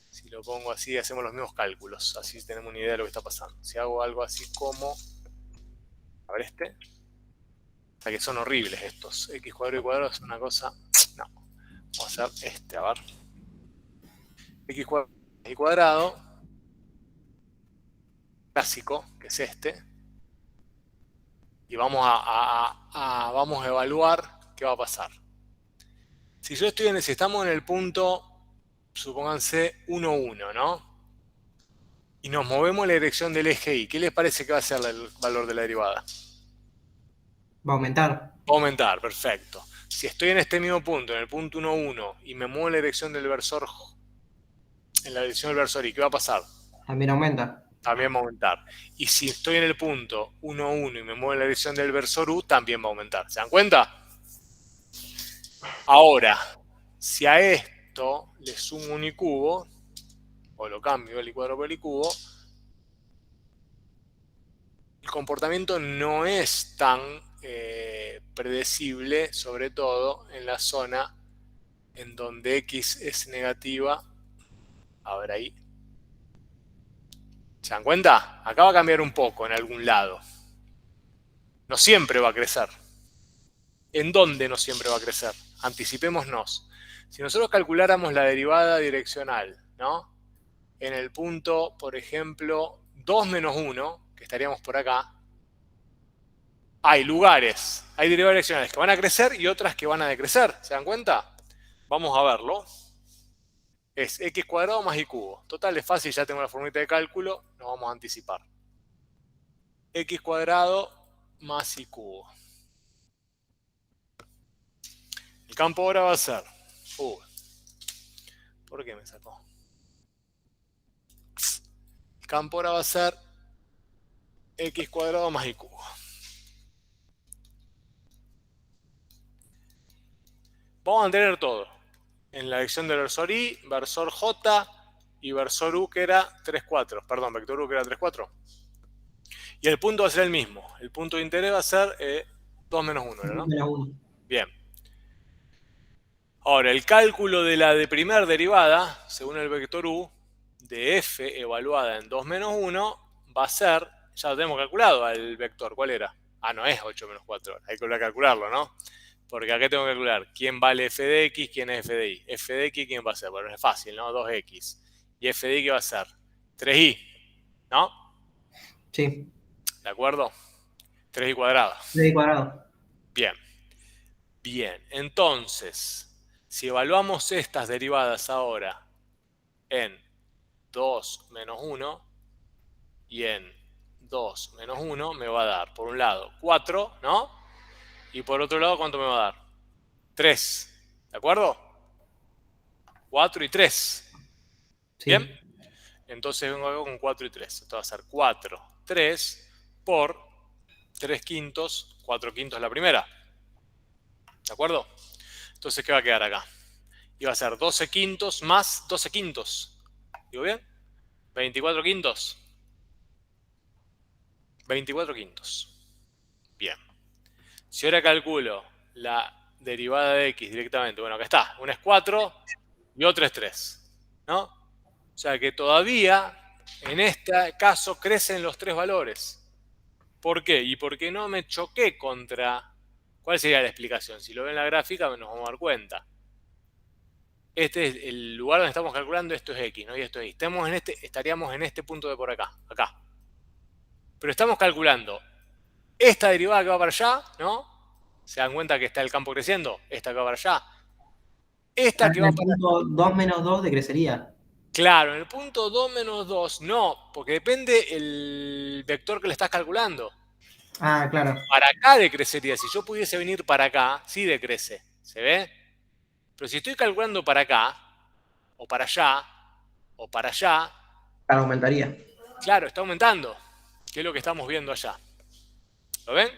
Si lo pongo así, hacemos los mismos cálculos. Así tenemos una idea de lo que está pasando. Si hago algo así como... A ver este. O sea que son horribles estos. X cuadrado y cuadrado es una cosa... No. Vamos a hacer este, a ver. X cuadrado y cuadrado. Clásico, que es este. Y vamos vamos a evaluar qué va a pasar. Si estamos en el punto, supónganse 1, 1, ¿no? Y nos movemos en la dirección del eje Y, ¿qué les parece que va a ser el valor de la derivada? Va a aumentar. Va a aumentar, perfecto. Si estoy en este mismo punto, en el punto 1, 1, y me muevo en la dirección del versor, Y, ¿qué va a pasar? También aumenta. También va a aumentar. Y si estoy en el punto 1, 1 y me muevo en la dirección del versor U, también va a aumentar. ¿Se dan cuenta? Ahora, si a esto le sumo un y cubo, o lo cambio el y cuadrado por el y cubo, el comportamiento no es tan predecible, sobre todo en la zona en donde x es negativa. A ver ahí. ¿Se dan cuenta? Acá va a cambiar un poco en algún lado. No siempre va a crecer. ¿En dónde no siempre va a crecer? Anticipémonos. Si nosotros calculáramos la derivada direccional, ¿no? En el punto, por ejemplo, 2 menos 1, que estaríamos por acá, hay lugares, hay derivadas direccionales que van a crecer y otras que van a decrecer. ¿Se dan cuenta? Vamos a verlo. Es x cuadrado más y cubo. Total, es fácil, ya tengo la formulita de cálculo, nos vamos a anticipar. X cuadrado más y cubo. El campo ahora va a ser... ¿por qué me sacó? El campo ahora va a ser x cuadrado más y cubo. Vamos a mantener todo. En la dirección del versor I, versor J y versor U que era 3, 4. Perdón, vector U que era 3, 4. Y el punto va a ser el mismo. El punto de interés va a ser 2 menos 1, ¿no? Menos 1. Bien. Ahora, el cálculo de la de primer derivada, según el vector U, de f evaluada en 2 menos 1, va a ser, ya lo tenemos calculado al vector, ¿cuál era? Ah, no es 8 menos 4, hay que volver a calcularlo, ¿no? Porque acá tengo que calcular quién vale f de x, quién es f de y. F de x, ¿quién va a ser? Bueno, es fácil, ¿no? 2x. Y f de y, ¿qué va a ser? 3y, ¿no? Sí. ¿De acuerdo? 3y cuadrado. 3 cuadrado. Bien. Bien, entonces, si evaluamos estas derivadas ahora en 2 menos 1 y en 2 menos 1, me va a dar, por un lado, 4, ¿no? Y por otro lado, ¿cuánto me va a dar? 3, ¿de acuerdo? 4 y 3. Sí. ¿Bien? Entonces vengo acá con 4 y 3. Esto va a ser 4, 3 por 3 quintos, 4 quintos la primera. ¿De acuerdo? Entonces, ¿qué va a quedar acá? Y va a ser 12 quintos más 12 quintos. ¿Digo bien? 24 quintos. 24 quintos. Bien. Si ahora calculo la derivada de x directamente, bueno, acá está. Una es 4 y otra es 3. ¿No? O sea que todavía, en este caso, crecen los tres valores. ¿Por qué? Y porque no me choqué contra... ¿Cuál sería la explicación? Si lo ven en la gráfica, nos vamos a dar cuenta. Este es el lugar donde estamos calculando, esto es x, ¿no? Y esto es y. Estaríamos en este punto de por acá, acá. Pero estamos calculando esta derivada que va para allá, ¿no? ¿Se dan cuenta que está el campo creciendo? Esta que va para allá. Esta que En va el para... punto 2 menos 2 decrecería. Claro, en el punto 2 menos 2, no, porque depende el vector que le estás calculando. Ah, claro. Para acá decrecería. Si yo pudiese venir para acá, sí decrece. ¿Se ve? Pero si estoy calculando para acá, o para allá, o para allá, Claro, aumentaría. claro, está aumentando, que es lo que estamos viendo allá. ¿Lo ven?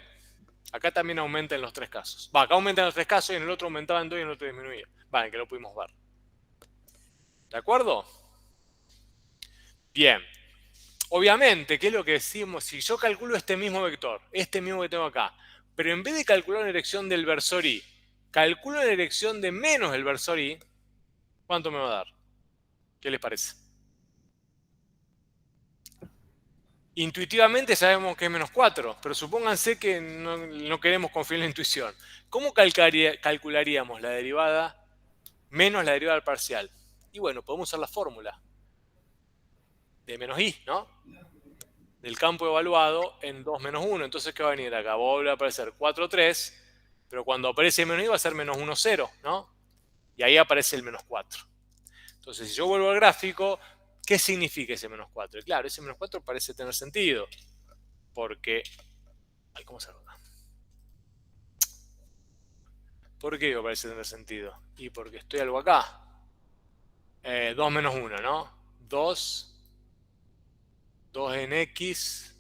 Acá también aumenta en los tres casos. Va, acá aumenta en los tres casos y en el otro aumentaba en 2 y en el otro disminuía. Vale, que lo pudimos ver. ¿De acuerdo? Bien. Obviamente, ¿qué es lo que decimos? Si yo calculo este mismo vector, este mismo que tengo acá, pero en vez de calcular la dirección del versor y, calculo la dirección de menos el versor y, ¿cuánto me va a dar? ¿Qué les parece? Intuitivamente sabemos que es menos 4, pero supónganse que no queremos confiar en la intuición. ¿Cómo calcularíamos la derivada menos la derivada del parcial? Y bueno, podemos usar la fórmula de menos i, ¿no? Del campo evaluado en 2 menos 1. Entonces, ¿qué va a venir acá? Va a volver a aparecer 4, 3, pero cuando aparece menos i va a ser menos 1, 0, ¿no? Y ahí aparece el menos 4. Entonces, si yo vuelvo al gráfico, ¿qué significa ese menos 4? Y claro, ese menos 4 parece tener sentido, porque... Ay, ¿cómo se llama? ¿Por qué parece tener sentido? Y porque estoy algo acá. 2 menos 1, ¿no? 2 en x.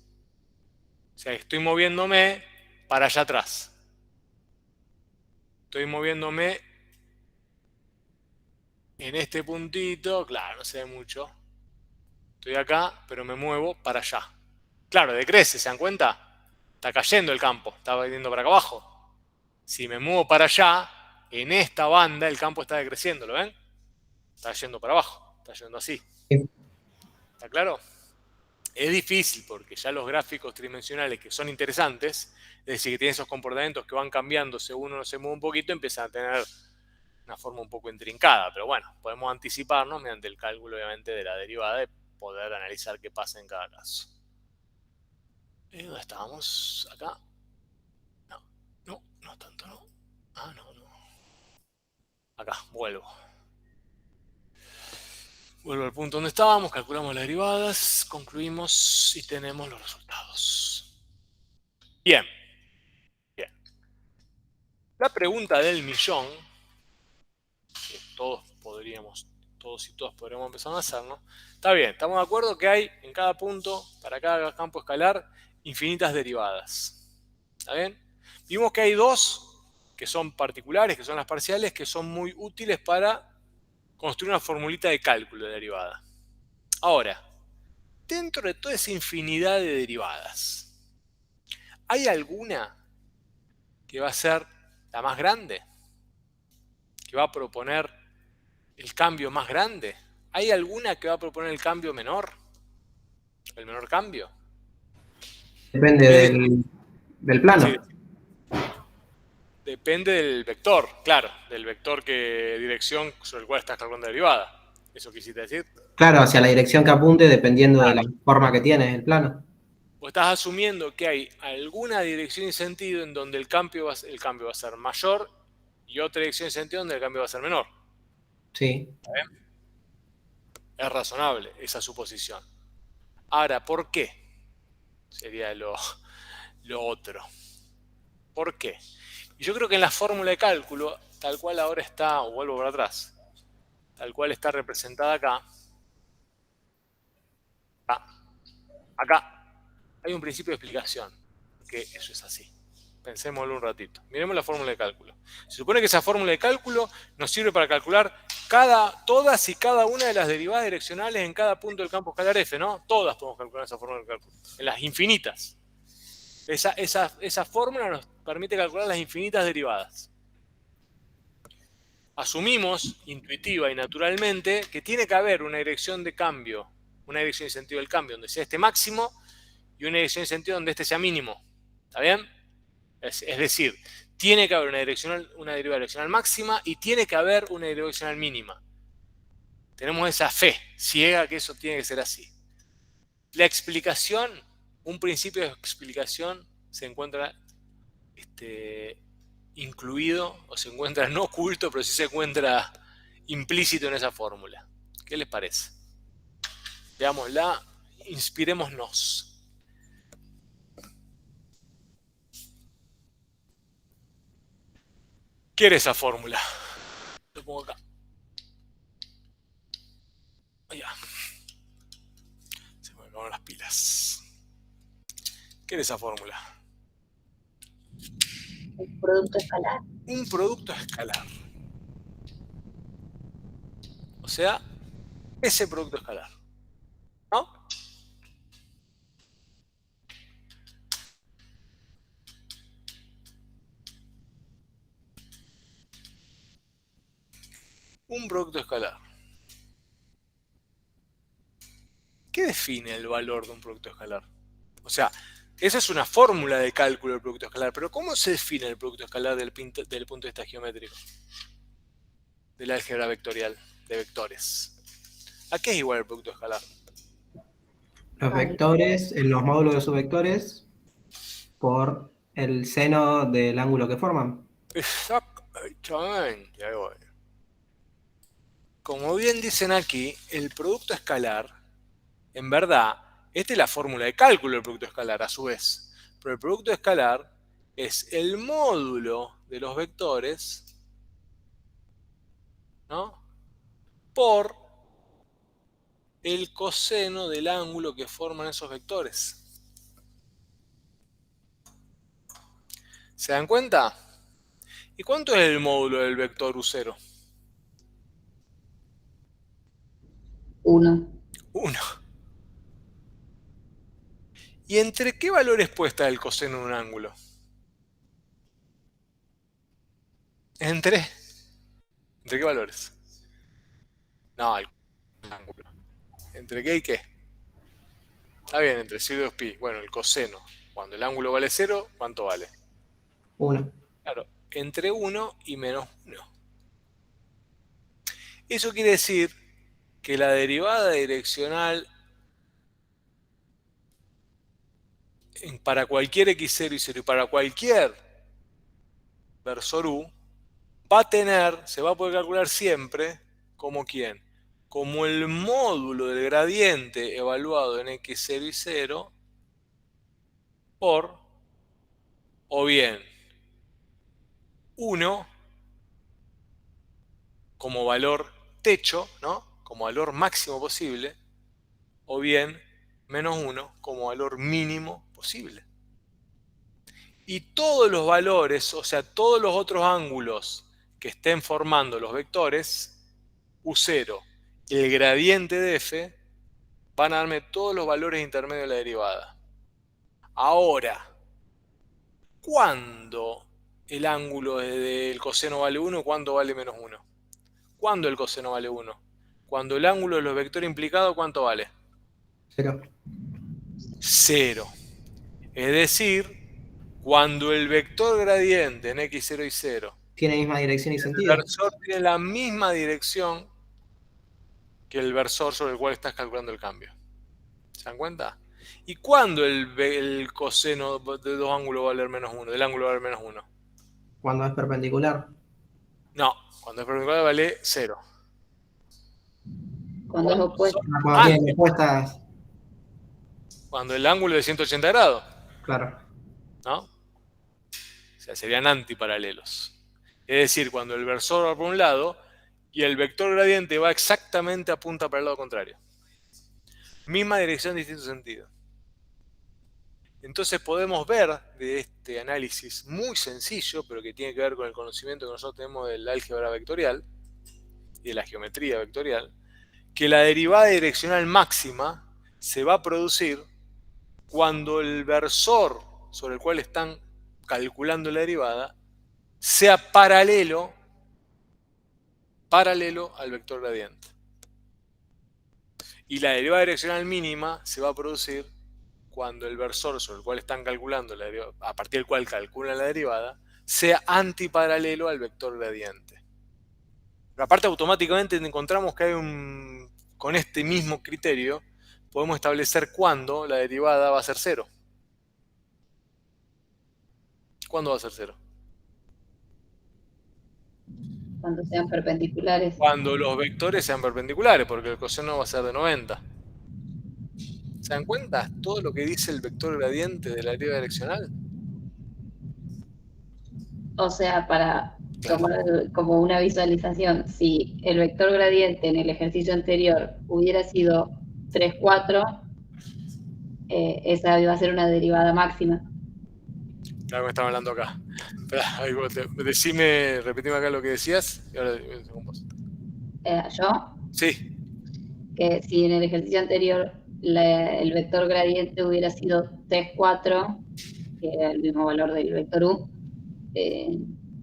O sea, estoy moviéndome para allá atrás. Estoy moviéndome en este puntito. Claro, no se ve mucho. Estoy acá, pero me muevo para allá. Claro, decrece, ¿se dan cuenta? Está cayendo el campo, está yendo para acá abajo. Si me muevo para allá, en esta banda el campo está decreciendo, ¿lo ven? Está yendo para abajo, está yendo así. Sí. ¿Está claro? Es difícil porque ya los gráficos tridimensionales, que son interesantes, es decir, que tienen esos comportamientos que van cambiando según uno se mueve un poquito, empiezan a tener una forma un poco intrincada. Pero bueno, podemos anticiparnos mediante el cálculo, obviamente, de la derivada y poder analizar qué pasa en cada caso. ¿Dónde estábamos? ¿Acá? No tanto, ¿no? Ah, no. Acá, vuelvo. Vuelvo al punto donde estábamos, calculamos las derivadas, concluimos y tenemos los resultados. Bien. La pregunta del millón, que todos y todas podríamos empezar a hacernos, está bien, estamos de acuerdo que hay en cada punto, para cada campo escalar, infinitas derivadas. ¿Está bien? Vimos que hay dos que son particulares, que son las parciales, que son muy útiles para construir una formulita de cálculo de derivada. Ahora, dentro de toda esa infinidad de derivadas, ¿hay alguna que va a ser la más grande? ¿Que va a proponer el cambio más grande? ¿Hay alguna que va a proponer el cambio menor? ¿El menor cambio? Depende del plano. Sí, depende del vector, claro, del vector dirección sobre el cual estás calculando la derivada. ¿Eso quisiste decir? Claro, hacia la dirección que apunte dependiendo de la forma que tiene el plano. O estás asumiendo que hay alguna dirección y sentido en donde el cambio va a ser mayor y otra dirección y sentido donde el cambio va a ser menor. Sí. Es razonable esa suposición. Ahora, ¿por qué? Sería lo otro. ¿Por qué? Y yo creo que en la fórmula de cálculo, tal cual ahora está, o vuelvo para atrás, tal cual está representada acá, acá, hay un principio de explicación, que eso es así. Pensémoslo un ratito. Miremos la fórmula de cálculo. Se supone que esa fórmula de cálculo nos sirve para calcular todas y cada una de las derivadas direccionales en cada punto del campo escalar F, ¿no? Todas podemos calcular esa fórmula de cálculo. En las infinitas. Esa fórmula nos permite calcular las infinitas derivadas. Asumimos, intuitiva y naturalmente, que tiene que haber una dirección de cambio, una dirección de sentido del cambio donde sea este máximo y una dirección de sentido donde este sea mínimo. ¿Está bien? Es decir, tiene que haber una derivada direccional máxima y tiene que haber una derivada direccional mínima. Tenemos esa fe ciega que eso tiene que ser así. La explicación, un principio de explicación se encuentra incluido, o se encuentra no oculto, pero sí se encuentra implícito en esa fórmula. ¿Qué les parece? Veámosla, inspirémonos. ¿Qué era esa fórmula? Lo pongo acá. Allá. Se me acabaron las pilas. ¿Qué era esa fórmula? Un producto escalar. Un producto escalar. O sea, ese producto escalar. ¿No? Un producto escalar. ¿Qué define el valor de un producto escalar? O sea, esa es una fórmula de cálculo del producto escalar, pero ¿cómo se define el producto escalar desde el punto de vista geométrico? Del álgebra vectorial, de vectores. ¿A qué es igual el producto escalar? Los vectores, los módulos de sus vectores, por el seno del ángulo que forman. Exactamente. Como bien dicen aquí, el producto escalar, en verdad, esta es la fórmula de cálculo del producto escalar a su vez. Pero el producto escalar es el módulo de los vectores, ¿no? Por el coseno del ángulo que forman esos vectores. ¿Se dan cuenta? ¿Y cuánto es el módulo del vector U0? 1. 1. ¿Y entre qué valores puede estar el coseno de un ángulo? ¿Entre qué valores? No, el ángulo. ¿Entre qué y qué? Está bien, entre 0 y 2pi. Bueno, el coseno. Cuando el ángulo vale 0, ¿cuánto vale? 1. Claro, entre 1 y menos 1. Eso quiere decir que la derivada direccional para cualquier x0 y 0 y para cualquier versor u va a tener, se va a poder calcular siempre como quién, como el módulo del gradiente evaluado en x0 y 0 por, o bien 1 como valor techo, ¿no? Como valor máximo posible, o bien menos 1 como valor mínimo posible. Y todos los valores, o sea, todos los otros ángulos que estén formando los vectores, u0 y el gradiente de f, van a darme todos los valores intermedios de la derivada. Ahora, ¿cuándo el ángulo del coseno vale 1 y cuándo vale menos 1? ¿Cuándo el coseno vale 1? Cuando el ángulo de los vectores implicados, ¿cuánto vale? 0. 0. Es decir, cuando el vector gradiente en x0 y 0, Tiene misma dirección y el sentido. versor tiene la misma dirección que el versor sobre el cual estás calculando el cambio. ¿Se dan cuenta? ¿Y cuándo el coseno de dos ángulos va a valer menos 1? Del ángulo va a valer menos 1. Cuando es perpendicular. No, cuando es perpendicular vale 0. Cuando es opuesto. Cuando tienen opuestas, Cuando el ángulo es de 180 grados, claro. ¿no? O sea, serían antiparalelos. Es decir, cuando el versor va por un lado y el vector gradiente va exactamente a punta para el lado contrario. Misma dirección, distinto sentido. Entonces podemos ver de este análisis muy sencillo, pero que tiene que ver con el conocimiento que nosotros tenemos del álgebra vectorial y de la geometría vectorial, que la derivada direccional máxima se va a producir cuando el versor sobre el cual están calculando la derivada sea paralelo al vector gradiente. Y la derivada direccional mínima se va a producir cuando el versor sobre el cual están calculando la derivada, a partir del cual calculan la derivada, sea antiparalelo al vector gradiente. Pero aparte, automáticamente encontramos que con este mismo criterio podemos establecer cuándo la derivada va a ser 0. ¿Cuándo va a ser 0? Cuando sean perpendiculares. Cuando los vectores sean perpendiculares, porque el coseno va a ser de 90. ¿Se dan cuenta todo lo que dice el vector gradiente de la derivada direccional? O sea, para Claro. tomar como una visualización, si el vector gradiente en el ejercicio anterior hubiera sido 3, 4, esa iba a ser una derivada máxima. Claro que me estaba hablando acá. Esperá, ahí vos decime, repetime acá lo que decías. Y ahora con vos. Yo, Sí, que si en el ejercicio anterior el vector gradiente hubiera sido 3, 4, que era el mismo valor del vector u,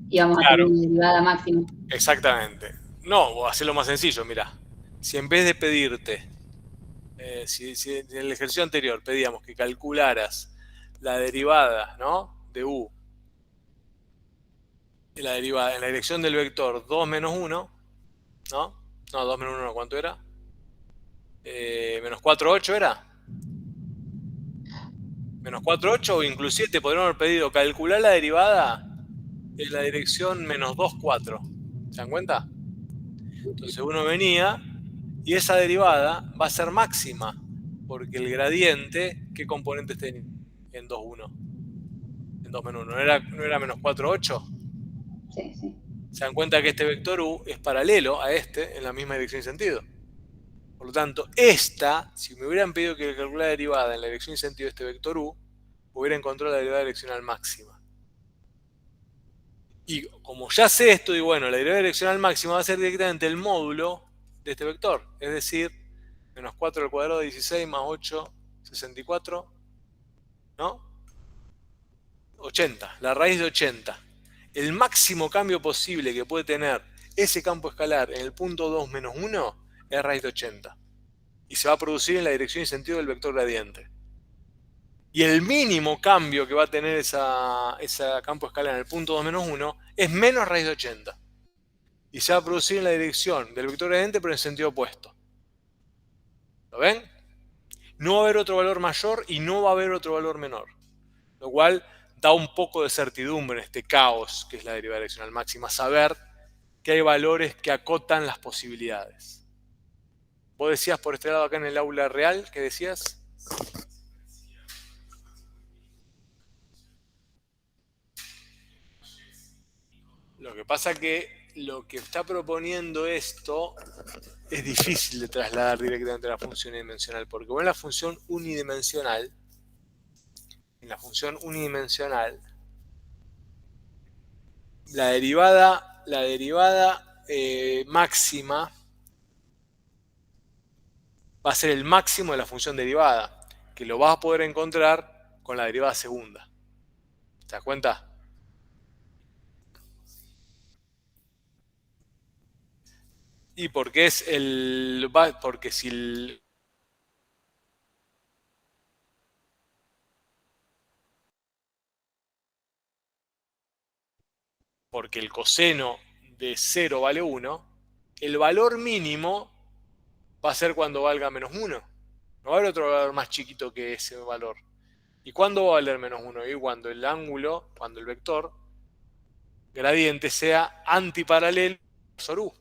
íbamos a tener claro, una derivada máxima. exactamente. No, vos hacerlo más sencillo, mirá. Si en vez de pedirte, si en el ejercicio anterior pedíamos que calcularas la derivada, ¿no?, de u, la derivada en la dirección del vector 2 menos 1, ¿no? No, 2 menos 1, ¿cuánto era? Menos 4, 8 era. Menos 4, 8, o inclusive te podríamos haber pedido calcular la derivada en la dirección menos 2, 4. ¿Se dan cuenta? Entonces uno venía y esa derivada va a ser máxima, porque el gradiente, ¿qué componentes tenía en 2, 1? En 2 menos 1, ¿no era menos 4, 8? Sí, sí. Se dan cuenta que este vector u es paralelo a este en la misma dirección y sentido. Por lo tanto, si me hubieran pedido que calculara la derivada en la dirección y sentido de este vector u, hubiera encontrado la derivada direccional máxima. Y como ya sé esto, digo, bueno, la derivada direccional máxima va a ser directamente el módulo de este vector, es decir, menos 4 al cuadrado de 16 más 8, 64, ¿no? 80, la raíz de 80. el máximo cambio posible que puede tener ese campo escalar en el punto 2 menos 1 es raíz de 80. Y se va a producir en la dirección y sentido del vector gradiente. Y el mínimo cambio que va a tener ese campo escalar en el punto 2 menos 1 es menos raíz de 80. Y se va a producir en la dirección del vector gradiente, pero en sentido opuesto. ¿Lo ven? No va a haber otro valor mayor y no va a haber otro valor menor. Lo cual da un poco de certidumbre en este caos que es la derivada direccional máxima, saber que hay valores que acotan las posibilidades. ¿Vos decías por este lado acá en el aula real? ¿Qué decías? Lo que pasa que lo que está proponiendo esto es difícil de trasladar directamente a la función unidimensional, porque bueno, en la función unidimensional, la derivada máxima va a ser el máximo de la función derivada, que lo vas a poder encontrar con la derivada segunda. ¿Te das cuenta? Y porque es porque si porque el coseno de 0 vale 1, el valor mínimo va a ser cuando valga menos 1. No va a haber otro valor más chiquito que ese valor. ¿Y cuándo va a valer menos 1? Y cuando el ángulo, cuando el vector gradiente sea antiparalelo a profesor U.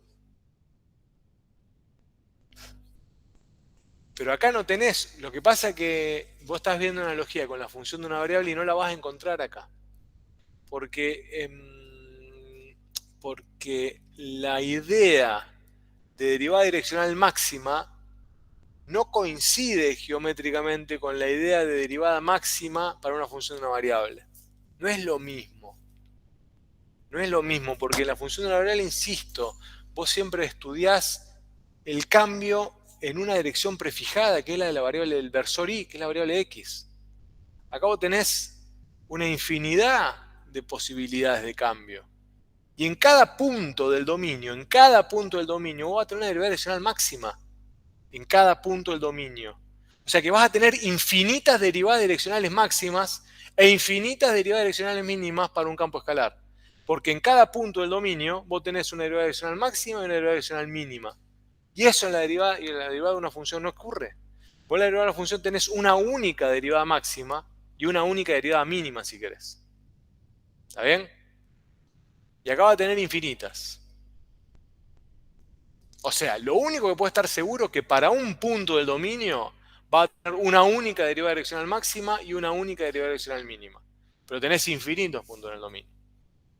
Pero acá no tenés, lo que pasa es que vos estás viendo una analogía con la función de una variable y no la vas a encontrar acá. Porque la idea de derivada direccional máxima no coincide geométricamente con la idea de derivada máxima para una función de una variable. No es lo mismo. No es lo mismo, porque en la función de una variable, insisto, vos siempre estudiás el cambio en una dirección prefijada, que es la de la variable del versor y, que es la variable x. Acá vos tenés una infinidad de posibilidades de cambio. Y en cada punto del dominio, vos vas a tener una derivada direccional máxima. En cada punto del dominio. O sea que vas a tener infinitas derivadas direccionales máximas e infinitas derivadas direccionales mínimas para un campo escalar. Porque en cada punto del dominio vos tenés una derivada direccional máxima y una derivada direccional mínima. Y eso en la derivada de una función no ocurre. Vos en la derivada de una función tenés una única derivada máxima y una única derivada mínima si querés. ¿Está bien? Y acá va a tener infinitas. O sea, lo único que puede estar seguro es que para un punto del dominio va a tener una única derivada direccional máxima y una única derivada direccional mínima. Pero tenés infinitos puntos en el dominio.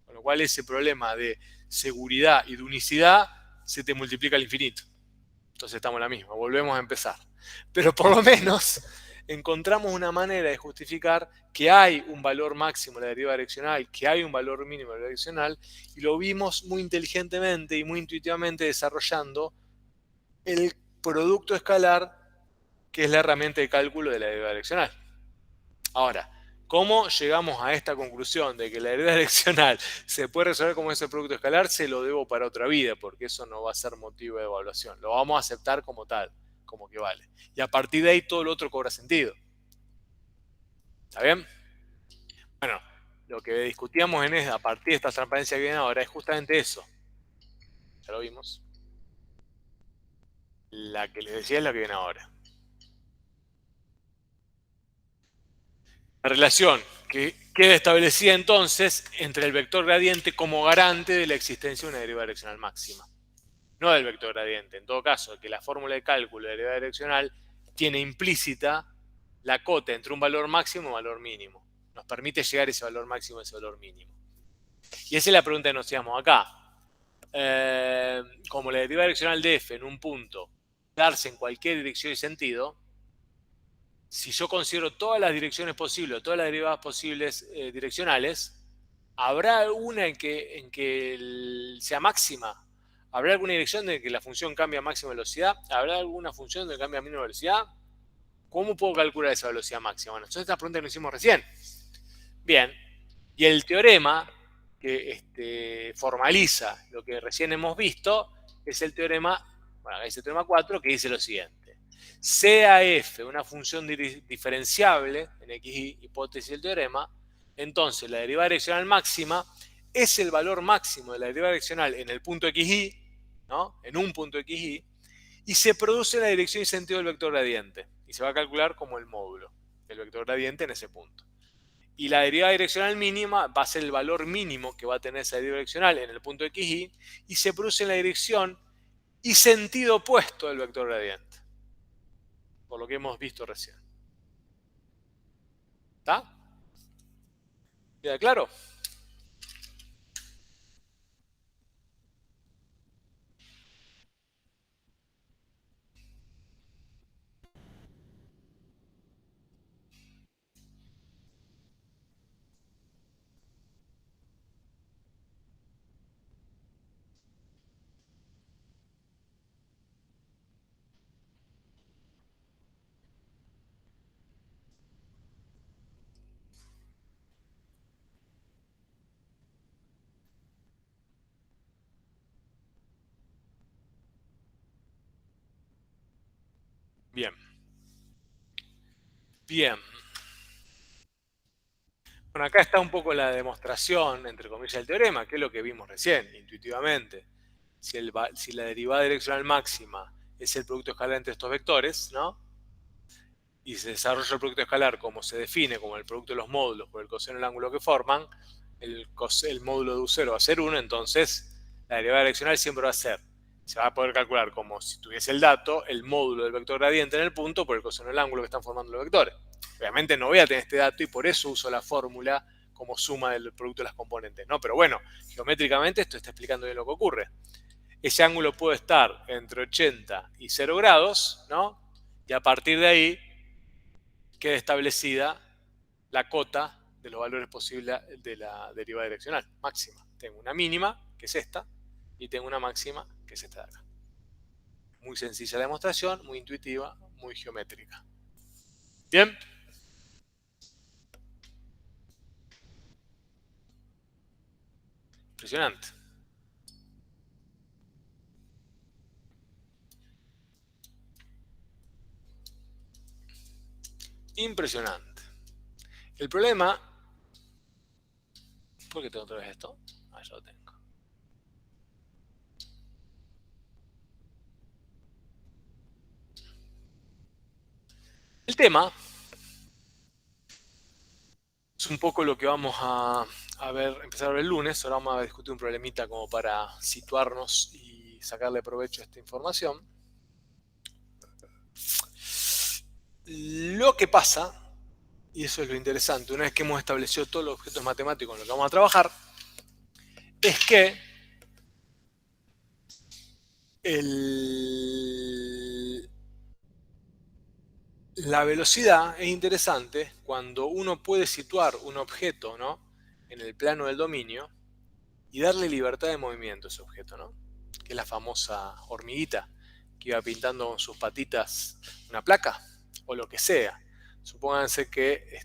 Con lo cual ese problema de seguridad y de unicidad se te multiplica al infinito. Entonces estamos en la misma, volvemos a empezar. Pero por lo menos encontramos una manera de justificar que hay un valor máximo en la derivada direccional, que hay un valor mínimo en la direccional, y lo vimos muy inteligentemente y muy intuitivamente desarrollando el producto escalar, que es la herramienta de cálculo de la derivada direccional. Ahora, ¿cómo llegamos a esta conclusión de que la derivada direccional se puede resolver como ese producto escalar? Se lo debo para otra vida, porque eso no va a ser motivo de evaluación. Lo vamos a aceptar como tal, como que vale. Y a partir de ahí todo lo otro cobra sentido. ¿Está bien? Bueno, lo que discutíamos a partir de esta transparencia que viene ahora es justamente eso. Ya lo vimos. La que les decía es la que viene ahora. La relación que queda establecida entonces entre el vector gradiente como garante de la existencia de una derivada direccional máxima. No del vector gradiente, en todo caso, que la fórmula de cálculo de la derivada direccional tiene implícita la cota entre un valor máximo y un valor mínimo. Nos permite llegar a ese valor máximo y ese valor mínimo. Y esa es la pregunta que nos hacíamos acá. Como la derivada direccional de f en un punto darse en cualquier dirección y sentido, si yo considero todas las direcciones posibles, todas las derivadas posibles direccionales, ¿habrá alguna en que sea máxima? ¿Habrá alguna dirección en que la función cambia a máxima velocidad? ¿Habrá alguna función que cambia a mínima velocidad? ¿Cómo puedo calcular esa velocidad máxima? Bueno, esa es la pregunta que nos hicimos recién. Bien, y el teorema que formaliza lo que recién hemos visto es el teorema, bueno, es el teorema 4, que dice lo siguiente. Sea f una función diferenciable en xy, hipótesis del teorema, entonces la derivada direccional máxima es el valor máximo de la derivada direccional en el punto xy, ¿no? En un punto xy, y se produce en la dirección y sentido del vector gradiente. Y se va a calcular como el módulo del vector gradiente en ese punto. Y la derivada direccional mínima va a ser el valor mínimo que va a tener esa derivada direccional en el punto xy, y se produce en la dirección y sentido opuesto del vector gradiente. Por lo que hemos visto recién. ¿Está? ¿Queda claro? Bien. Bien. Bueno, acá está un poco la demostración, entre comillas, del teorema, que es lo que vimos recién, intuitivamente. Si la derivada direccional máxima es el producto escalar entre estos vectores, ¿no? Y se desarrolla el producto escalar como se define, como el producto de los módulos por el coseno del ángulo que forman, el módulo de U0 va a ser 1, entonces la derivada direccional siempre va a ser, se va a poder calcular como si tuviese el dato, el módulo del vector gradiente en el punto por el coseno del ángulo que están formando los vectores. Obviamente no voy a tener este dato y por eso uso la fórmula como suma del producto de las componentes, ¿no? Pero bueno, geométricamente esto está explicando bien lo que ocurre. Ese ángulo puede estar entre 80 y 0 grados, ¿no? Y a partir de ahí queda establecida la cota de los valores posibles de la derivada direccional máxima. Tengo una mínima, que es esta, y tengo una máxima, que es esta de acá. Muy sencilla la demostración, muy intuitiva, muy geométrica. ¿Bien? Impresionante. Impresionante. El problema... ¿Por qué tengo otra vez esto? Ah, ya lo tengo. El tema es un poco lo que vamos a ver, empezar a ver el lunes. Ahora vamos a discutir un problemita como para situarnos y sacarle provecho a esta información. Lo que pasa, y eso es lo interesante, una vez que hemos establecido todos los objetos matemáticos en los que vamos a trabajar, es que la velocidad es interesante cuando uno puede situar un objeto, ¿no?, en el plano del dominio y darle libertad de movimiento a ese objeto, ¿no?, que es la famosa hormiguita que iba pintando con sus patitas una placa o lo que sea. Supónganse que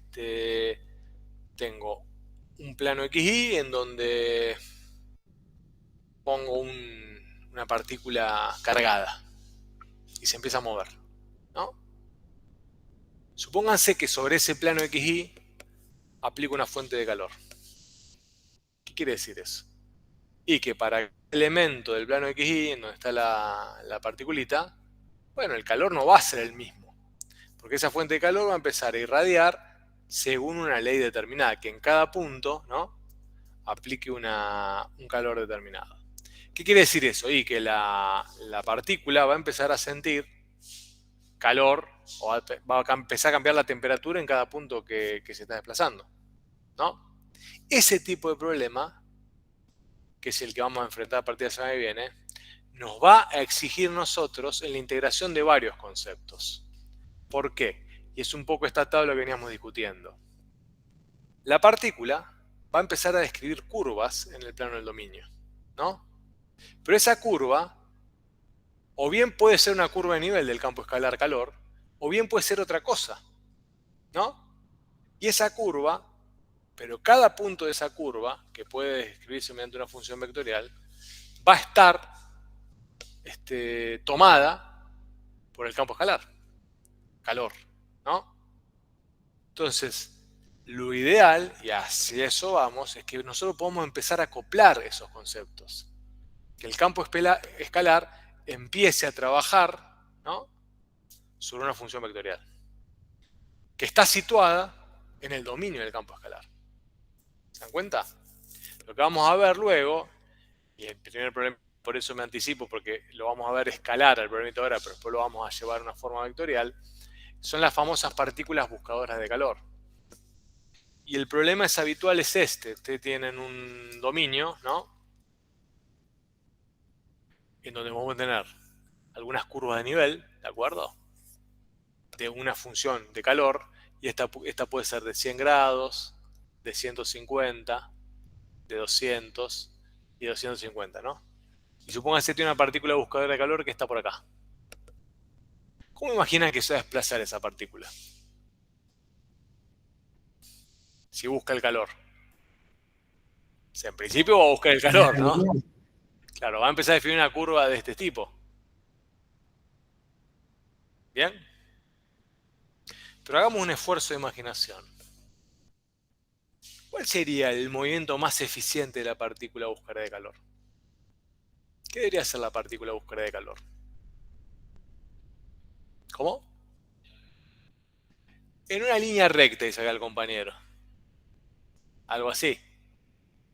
tengo un plano XY en donde pongo una partícula cargada y se empieza a mover, ¿no? Supónganse que sobre ese plano XY aplico una fuente de calor. ¿Qué quiere decir eso? Y que para el elemento del plano XY, en donde está la particulita, bueno, el calor no va a ser el mismo, porque esa fuente de calor va a empezar a irradiar según una ley determinada, que en cada punto, ¿no?, aplique un calor determinado. ¿Qué quiere decir eso? Y que la partícula va a empezar a sentir calor, o va a empezar a cambiar la temperatura en cada punto que se está desplazando, ¿no? Ese tipo de problema, que es el que vamos a enfrentar a partir de la semana que viene, nos va a exigir nosotros en la integración de varios conceptos. ¿Por qué? Y es un poco esta tabla que veníamos discutiendo. La partícula va a empezar a describir curvas en el plano del dominio, ¿no? Pero esa curva, o bien puede ser una curva de nivel del campo escalar calor, o bien puede ser otra cosa, ¿no? Y esa curva Pero cada punto de esa curva, que puede describirse mediante una función vectorial, va a estar tomada por el campo escalar, calor, ¿no? Entonces, lo ideal, y hacia eso vamos, es que nosotros podamos empezar a acoplar esos conceptos. Que el campo escalar empiece a trabajar, ¿no?, sobre una función vectorial, que está situada en el dominio del campo escalar. ¿Se dan cuenta? Lo que vamos a ver luego, y el primer problema, por eso me anticipo, porque lo vamos a ver escalar al problemita ahora, pero después lo vamos a llevar a una forma vectorial, son las famosas partículas buscadoras de calor. Y el problema es habitual es este. Ustedes tienen un dominio, ¿no?, en donde vamos a tener algunas curvas de nivel, ¿de acuerdo?, de una función de calor, y esta puede ser de 100 grados, de 150, de 200 y 250, ¿no? Y supónganse que tiene una partícula buscadora de calor que está por acá. ¿Cómo imaginan que se va a desplazar esa partícula si busca el calor? O sea, en principio va a buscar el calor, ¿no? Claro, va a empezar a definir una curva de este tipo. ¿Bien? Pero hagamos un esfuerzo de imaginación. ¿Cuál sería el movimiento más eficiente de la partícula buscadora de calor? ¿Qué debería hacer la partícula buscadora de calor? ¿Cómo? En una línea recta, dice acá el compañero. Algo así.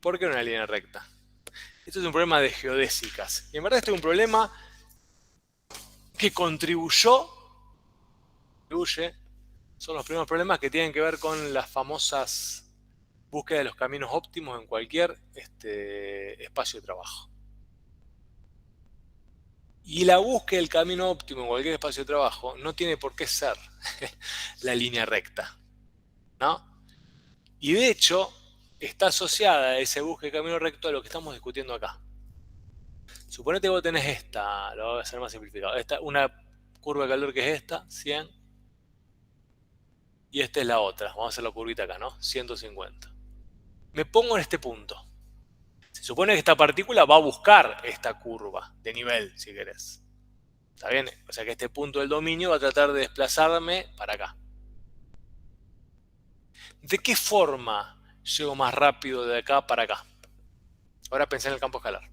¿Por qué en una línea recta? Esto es un problema de geodésicas. Y en verdad este es un problema que contribuye, son los primeros problemas que tienen que ver con las famosas búsquedas de los caminos óptimos en cualquier espacio de trabajo. Y la búsqueda del camino óptimo en cualquier espacio de trabajo no tiene por qué ser la línea recta, ¿no? Y de hecho, está asociada a ese búsqueda de camino recto a lo que estamos discutiendo acá. Suponete que vos tenés esta, lo voy a hacer más simplificado, una curva de calor que es esta, 100, y esta es la otra, vamos a hacer la curvita acá, ¿no? 150. Me pongo en este punto. Se supone que esta partícula va a buscar esta curva de nivel, si querés. ¿Está bien? O sea que este punto del dominio va a tratar de desplazarme para acá. ¿De qué forma llego más rápido de acá para acá? Ahora pensé en el campo escalar.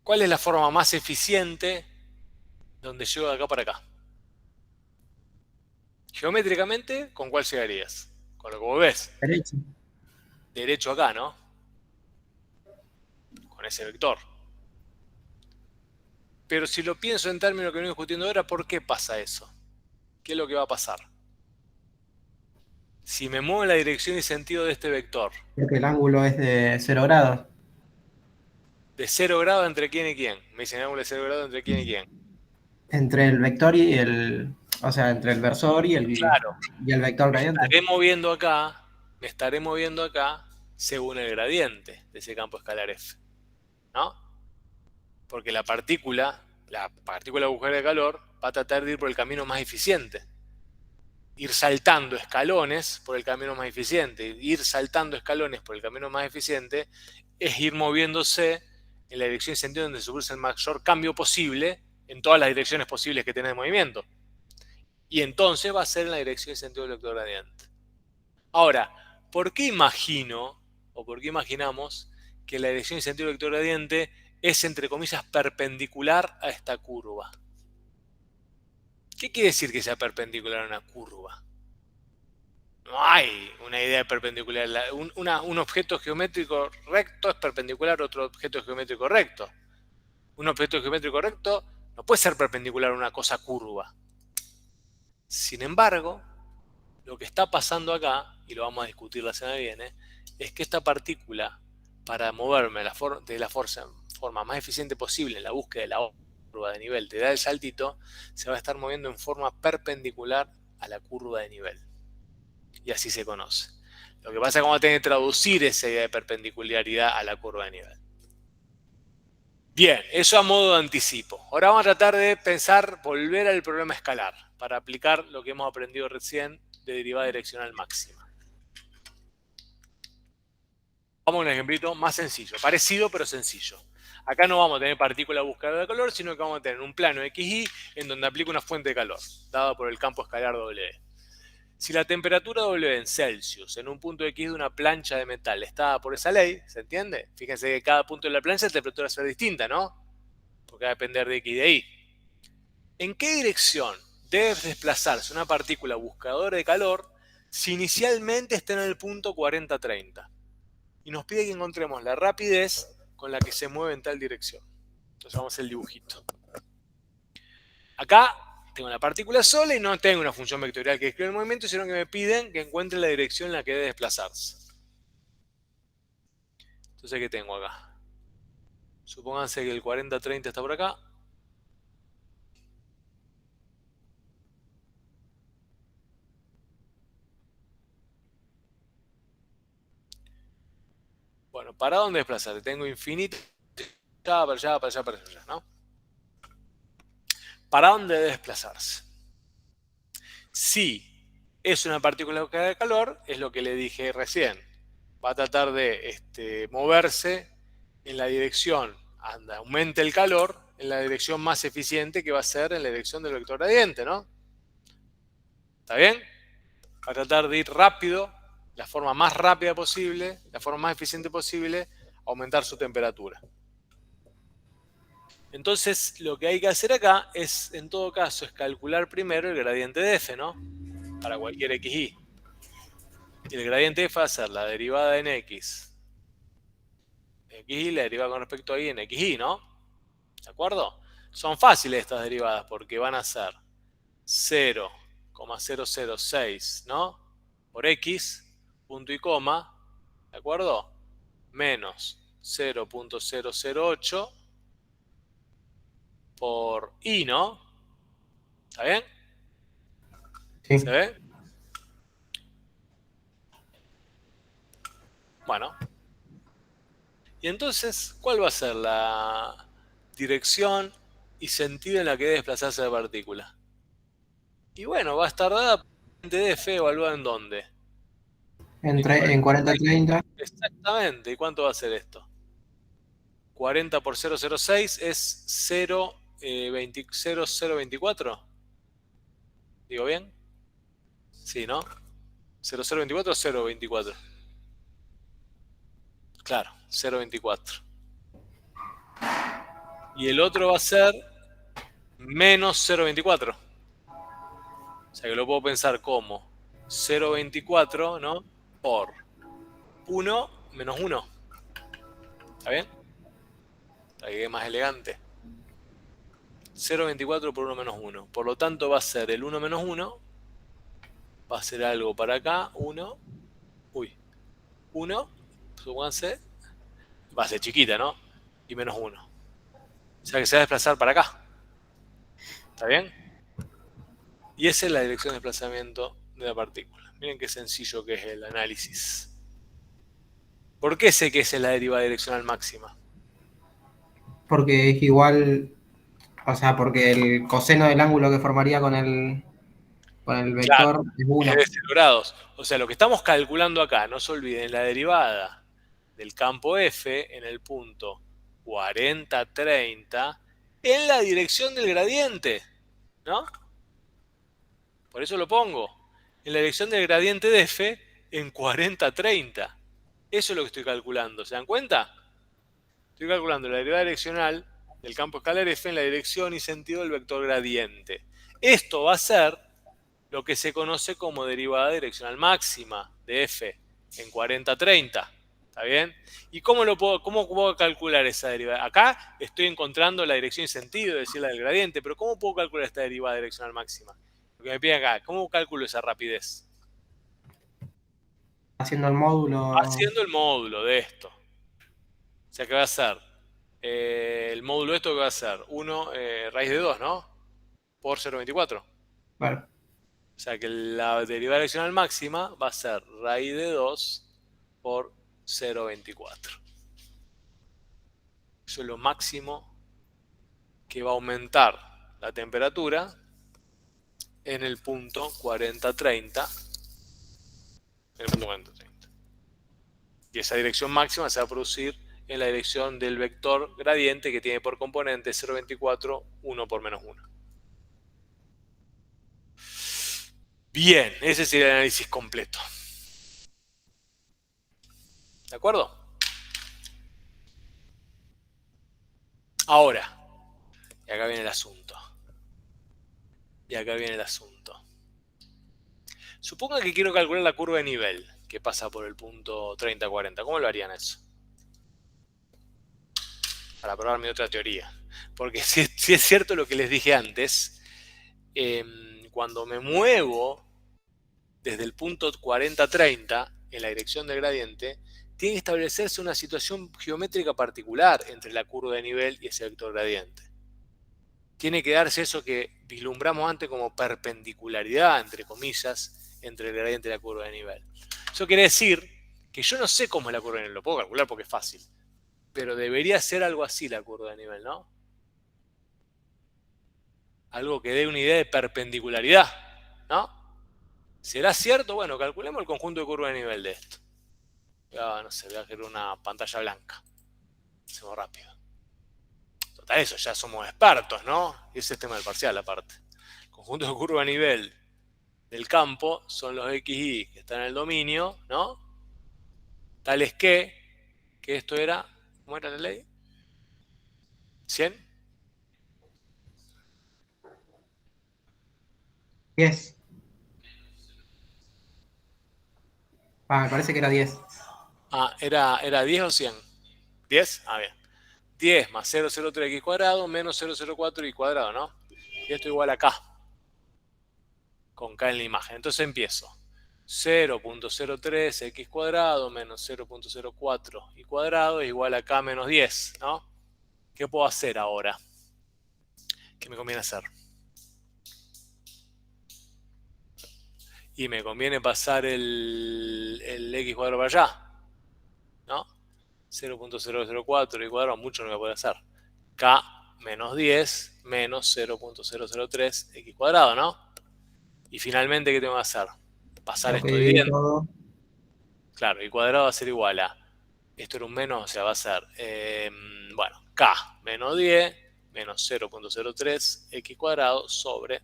¿Cuál es la forma más eficiente donde llego de acá para acá? Geométricamente, ¿con cuál llegarías? Con lo que vos ves. Derecho. Derecho acá, ¿no? Con ese vector. Pero si lo pienso en términos que venimos discutiendo ahora, ¿por qué pasa eso? ¿Qué es lo que va a pasar? Si me muevo en la dirección y sentido de este vector. Porque el ángulo es de 0 grados. ¿De 0 grados entre quién y quién? Me dicen ángulo de 0 grados entre quién y quién. Entre el vector y el... O sea, entre el versor y el, Claro. y el vector gradiente. Me estaré moviendo acá según el gradiente de ese campo escalar F, ¿no? Porque la partícula buscadora de calor va a tratar de ir por el camino más eficiente. Ir saltando escalones por el camino más eficiente. Ir saltando escalones por el camino más eficiente es ir moviéndose en la dirección y sentido donde se produce el mayor cambio posible en todas las direcciones posibles que tiene de movimiento. Y entonces va a ser en la dirección y sentido del vector gradiente. Ahora, ¿por qué imagino, o por qué imaginamos que la dirección y sentido del vector gradiente es, entre comillas, perpendicular a esta curva? ¿Qué quiere decir que sea perpendicular a una curva? No hay una idea de perpendicular. Un objeto geométrico recto es perpendicular a otro objeto geométrico recto. Un objeto geométrico recto no puede ser perpendicular a una cosa curva. Sin embargo, lo que está pasando acá, y lo vamos a discutir la semana que viene, es que esta partícula, para moverme de la forma más eficiente posible en la búsqueda de la curva de nivel, de dar el saltito, se va a estar moviendo en forma perpendicular a la curva de nivel. Y así se conoce. Lo que pasa es que vamos a tener que traducir esa idea de perpendicularidad a la curva de nivel. Bien, eso a modo de anticipo. Ahora vamos a tratar de volver al problema escalar. para aplicar lo que hemos aprendido recién de derivada direccional máxima. Vamos a un ejemplito más sencillo, parecido pero sencillo. Acá no vamos a tener partícula buscadora de calor, sino que vamos a tener un plano XY en donde aplico una fuente de calor, dada por el campo escalar W. Si la temperatura W en Celsius en un punto X de una plancha de metal está dada por esa ley, ¿se entiende? Fíjense que cada punto de la plancha la temperatura va a ser distinta, ¿no? Porque va a depender de X y de Y. ¿En qué dirección debe desplazarse una partícula buscadora de calor si inicialmente está en el punto 40-30? Y nos pide que encontremos la rapidez con la que se mueve en tal dirección. Entonces vamos a hacer el dibujito. Acá tengo la partícula sola y no tengo una función vectorial que describe el movimiento, sino que me piden que encuentre la dirección en la que debe desplazarse. Entonces, ¿qué tengo acá? Supónganse que el 40-30 está por acá. Bueno, ¿para dónde desplazar? Tengo infinito. Para allá, para allá, para allá, ¿no? ¿Para dónde debe desplazarse? Si es una partícula de calor, es lo que le dije recién. Va a tratar de moverse en la dirección, aumente el calor, en la dirección más eficiente, que va a ser en la dirección del vector gradiente, ¿no? ¿Está bien? Va a tratar de ir rápido, la forma más rápida posible, la forma más eficiente posible, aumentar su temperatura. Entonces, lo que hay que hacer acá es, en todo caso, es calcular primero el gradiente de f, ¿no? Para cualquier xy. Y el gradiente de f va a ser la derivada en x. Xy la derivada con respecto a y en xy, ¿no? ¿De acuerdo? Son fáciles estas derivadas porque van a ser 0,006, ¿no? Por x, punto y coma, ¿de acuerdo? Menos 0,008 por y, ¿no? ¿Está bien? Sí. ¿Se ve? Bueno. Y entonces, ¿cuál va a ser la dirección y sentido en la que debe desplazarse la partícula? Y bueno, va a estar dada por el gradiente de f evaluado en dónde. En 40-30. Exactamente. ¿Y cuánto va a ser esto? 40 por 0,06 es 0,024. ¿Digo bien? Sí, ¿no? 0,024 o 0,24. Claro, 0,24. Y el otro va a ser menos 0,24. O sea que lo puedo pensar como 0,24, ¿no? Por 1 menos 1. ¿Está bien? Para que quede más elegante. 0,24 por 1 menos 1. Por lo tanto va a ser el 1 menos 1. Va a ser algo para acá. 1. Uy. 1. Supónganse. Va a ser chiquita, ¿no? Y menos 1. O sea que se va a desplazar para acá. ¿Está bien? Y esa es la dirección de desplazamiento de la partícula. Miren qué sencillo que es el análisis. ¿Por qué sé que esa es la derivada direccional máxima? Porque es igual, o sea, porque el coseno del ángulo que formaría con el Claro, vector es 1. es de 0 grados. O sea, lo que estamos calculando acá, no se olviden, la derivada del campo F en el punto 40-30 en la dirección del gradiente, ¿no? Por eso lo pongo. En la dirección del gradiente de F en 40-30. Eso es lo que estoy calculando. ¿Se dan cuenta? Estoy calculando la derivada direccional del campo escalar F en la dirección y sentido del vector gradiente. Esto va a ser lo que se conoce como derivada direccional máxima de f en 40-30. ¿Está bien? ¿Y cómo puedo calcular esa derivada? Acá estoy encontrando la dirección y sentido, es decir, la del gradiente, pero ¿cómo puedo calcular esta derivada direccional máxima? Lo que me pide acá, ¿cómo calculo esa rapidez? Haciendo el módulo. Haciendo el módulo de esto. O sea, ¿qué va a ser? El módulo de esto que va a ser 1 raíz de 2, ¿no? Por 0,24. Bueno, O sea que la derivada direccional máxima va a ser raíz de 2 por 0,24. Eso es lo máximo que va a aumentar la temperatura en el punto 40-30. En el punto 40-30. Y esa dirección máxima se va a producir en la dirección del vector gradiente que tiene por componente 0,24, 1 por menos 1. Bien, ese sería el análisis completo. ¿De acuerdo? Ahora, y acá viene el asunto. Y acá viene el asunto. Suponga que quiero calcular la curva de nivel que pasa por el punto 30-40. ¿Cómo lo harían eso? Para probar mi otra teoría. Porque si es cierto lo que les dije antes, cuando me muevo desde el punto 40-30 en la dirección del gradiente, tiene que establecerse una situación geométrica particular entre la curva de nivel y ese vector gradiente. Tiene que darse eso que vislumbramos antes como perpendicularidad, entre comillas, entre el gradiente y la curva de nivel. Eso quiere decir que yo no sé cómo es la curva de nivel, lo puedo calcular porque es fácil, pero debería ser algo así la curva de nivel, ¿no? Algo que dé una idea de perpendicularidad, ¿no? ¿Será cierto? Bueno, calculemos el conjunto de curva de nivel de esto. No sé, voy a hacer una pantalla blanca. Hacemos rápido. Total, eso, ya somos expertos, ¿no? Y ese es el tema del parcial, aparte. El conjunto de curva a nivel del campo son los XY que están en el dominio, ¿no? Tales que esto era, ¿cómo era la ley? 100. 10. Me parece que era 10. Ah, ¿era 10 o 100? 10, bien. 10 más 0,03x cuadrado menos 0,04y cuadrado, ¿no? Y esto igual a K. Con K en la imagen. Entonces empiezo. 0,03x cuadrado menos 0,04y cuadrado es igual a K menos 10, ¿no? ¿Qué puedo hacer ahora? ¿Qué me conviene hacer? Y me conviene pasar el x cuadrado para allá, ¿no? 0,004 y cuadrado, mucho no voy a poder hacer. K menos 10 menos 0,003 x cuadrado, ¿no? Y finalmente, ¿qué tengo que hacer? Pasar esto dividiendo. Claro, y cuadrado va a ser igual a, esto era un menos, o sea, va a ser, bueno, K menos 10 menos 0,03 x cuadrado sobre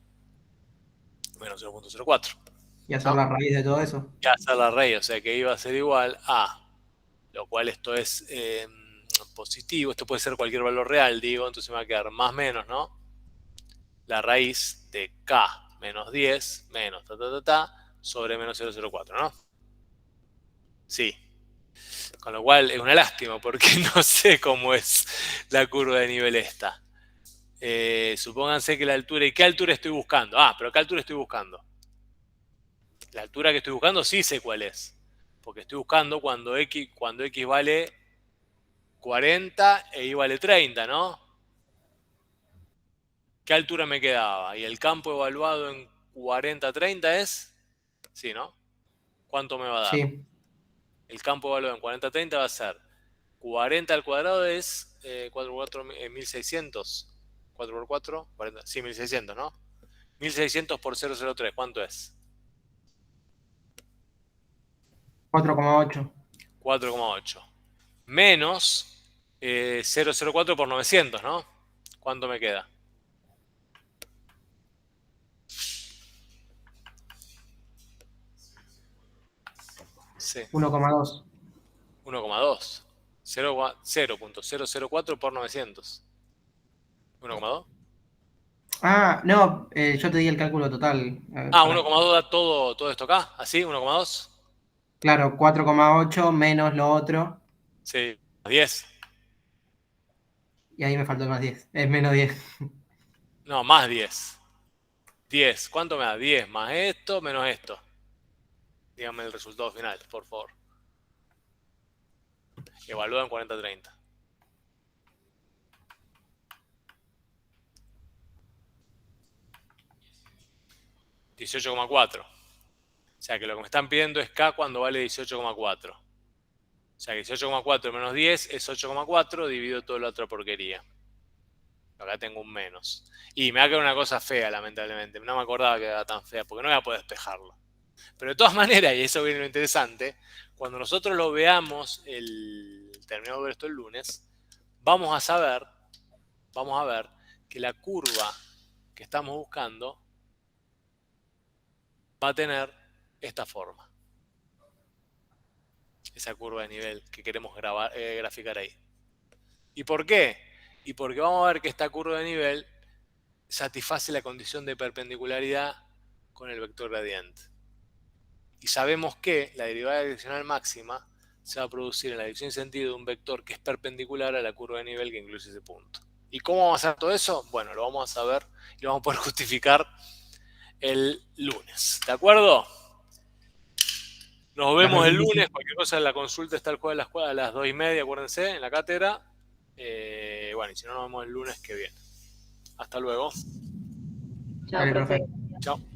menos 0,04. Y hacer la raíz de todo eso. Y hacer la raíz, o sea que iba a ser igual a, lo cual esto es positivo, esto puede ser cualquier valor real, digo, entonces me va a quedar más menos, ¿no? La raíz de K menos 10 menos sobre menos 0,04, ¿no? Sí. Con lo cual es una lástima porque no sé cómo es la curva de nivel esta. Supónganse que la altura, ¿y qué altura estoy buscando? Pero ¿qué altura estoy buscando? La altura que estoy buscando sí sé cuál es. Porque estoy buscando cuando X vale 40 e Y vale 30, ¿no? ¿Qué altura me quedaba? Y el campo evaluado en 40-30 es... Sí, ¿no? ¿Cuánto me va a dar? Sí. El campo evaluado en 40-30 va a ser 40 al cuadrado es 4 por 4, 1600. 4 por 4, 40, sí, 1600, ¿no? 1600 por 0,03, ¿cuánto es? 4,8. 4,8. Menos 0,04 por 900, ¿no? ¿Cuánto me queda? Sí. 1,2. 1,2. 0,004 por 900. 1,2. No, yo te di el cálculo total. 1,2 da todo esto acá, así, 1,2. Claro, 4,8 menos lo otro. Sí, 10. Y ahí me faltó más 10. Es menos 10. No, más 10. 10. ¿Cuánto me da? 10 más esto menos esto. Dígame el resultado final, por favor. Evalúa en 40-30. 18,4. O sea que lo que me están pidiendo es K cuando vale 18,4. O sea que 18,4 menos 10 es 8,4 dividido toda la otra porquería. Acá tengo un menos. Y me va a quedar una cosa fea, lamentablemente. No me acordaba que era tan fea, porque no voy a poder despejarlo. Pero de todas maneras, y eso viene lo interesante, cuando nosotros lo veamos, terminamos de ver esto el lunes, vamos a ver que la curva que estamos buscando va a tener esta forma. Esa curva de nivel que queremos graficar ahí. ¿Y por qué? Y porque vamos a ver que esta curva de nivel satisface la condición de perpendicularidad con el vector gradiente. Y sabemos que la derivada direccional máxima se va a producir en la dirección y sentido de un vector que es perpendicular a la curva de nivel que incluye ese punto. ¿Y cómo vamos a hacer todo eso? Bueno, lo vamos a saber y lo vamos a poder justificar el lunes. ¿De acuerdo? Nos vemos el lunes. Cualquier cosa en la consulta está el jueves a las 2:30, acuérdense, en la cátedra. Bueno, y si no, nos vemos el lunes que viene. Hasta luego. Chao, Vale, profe. profe. Chao.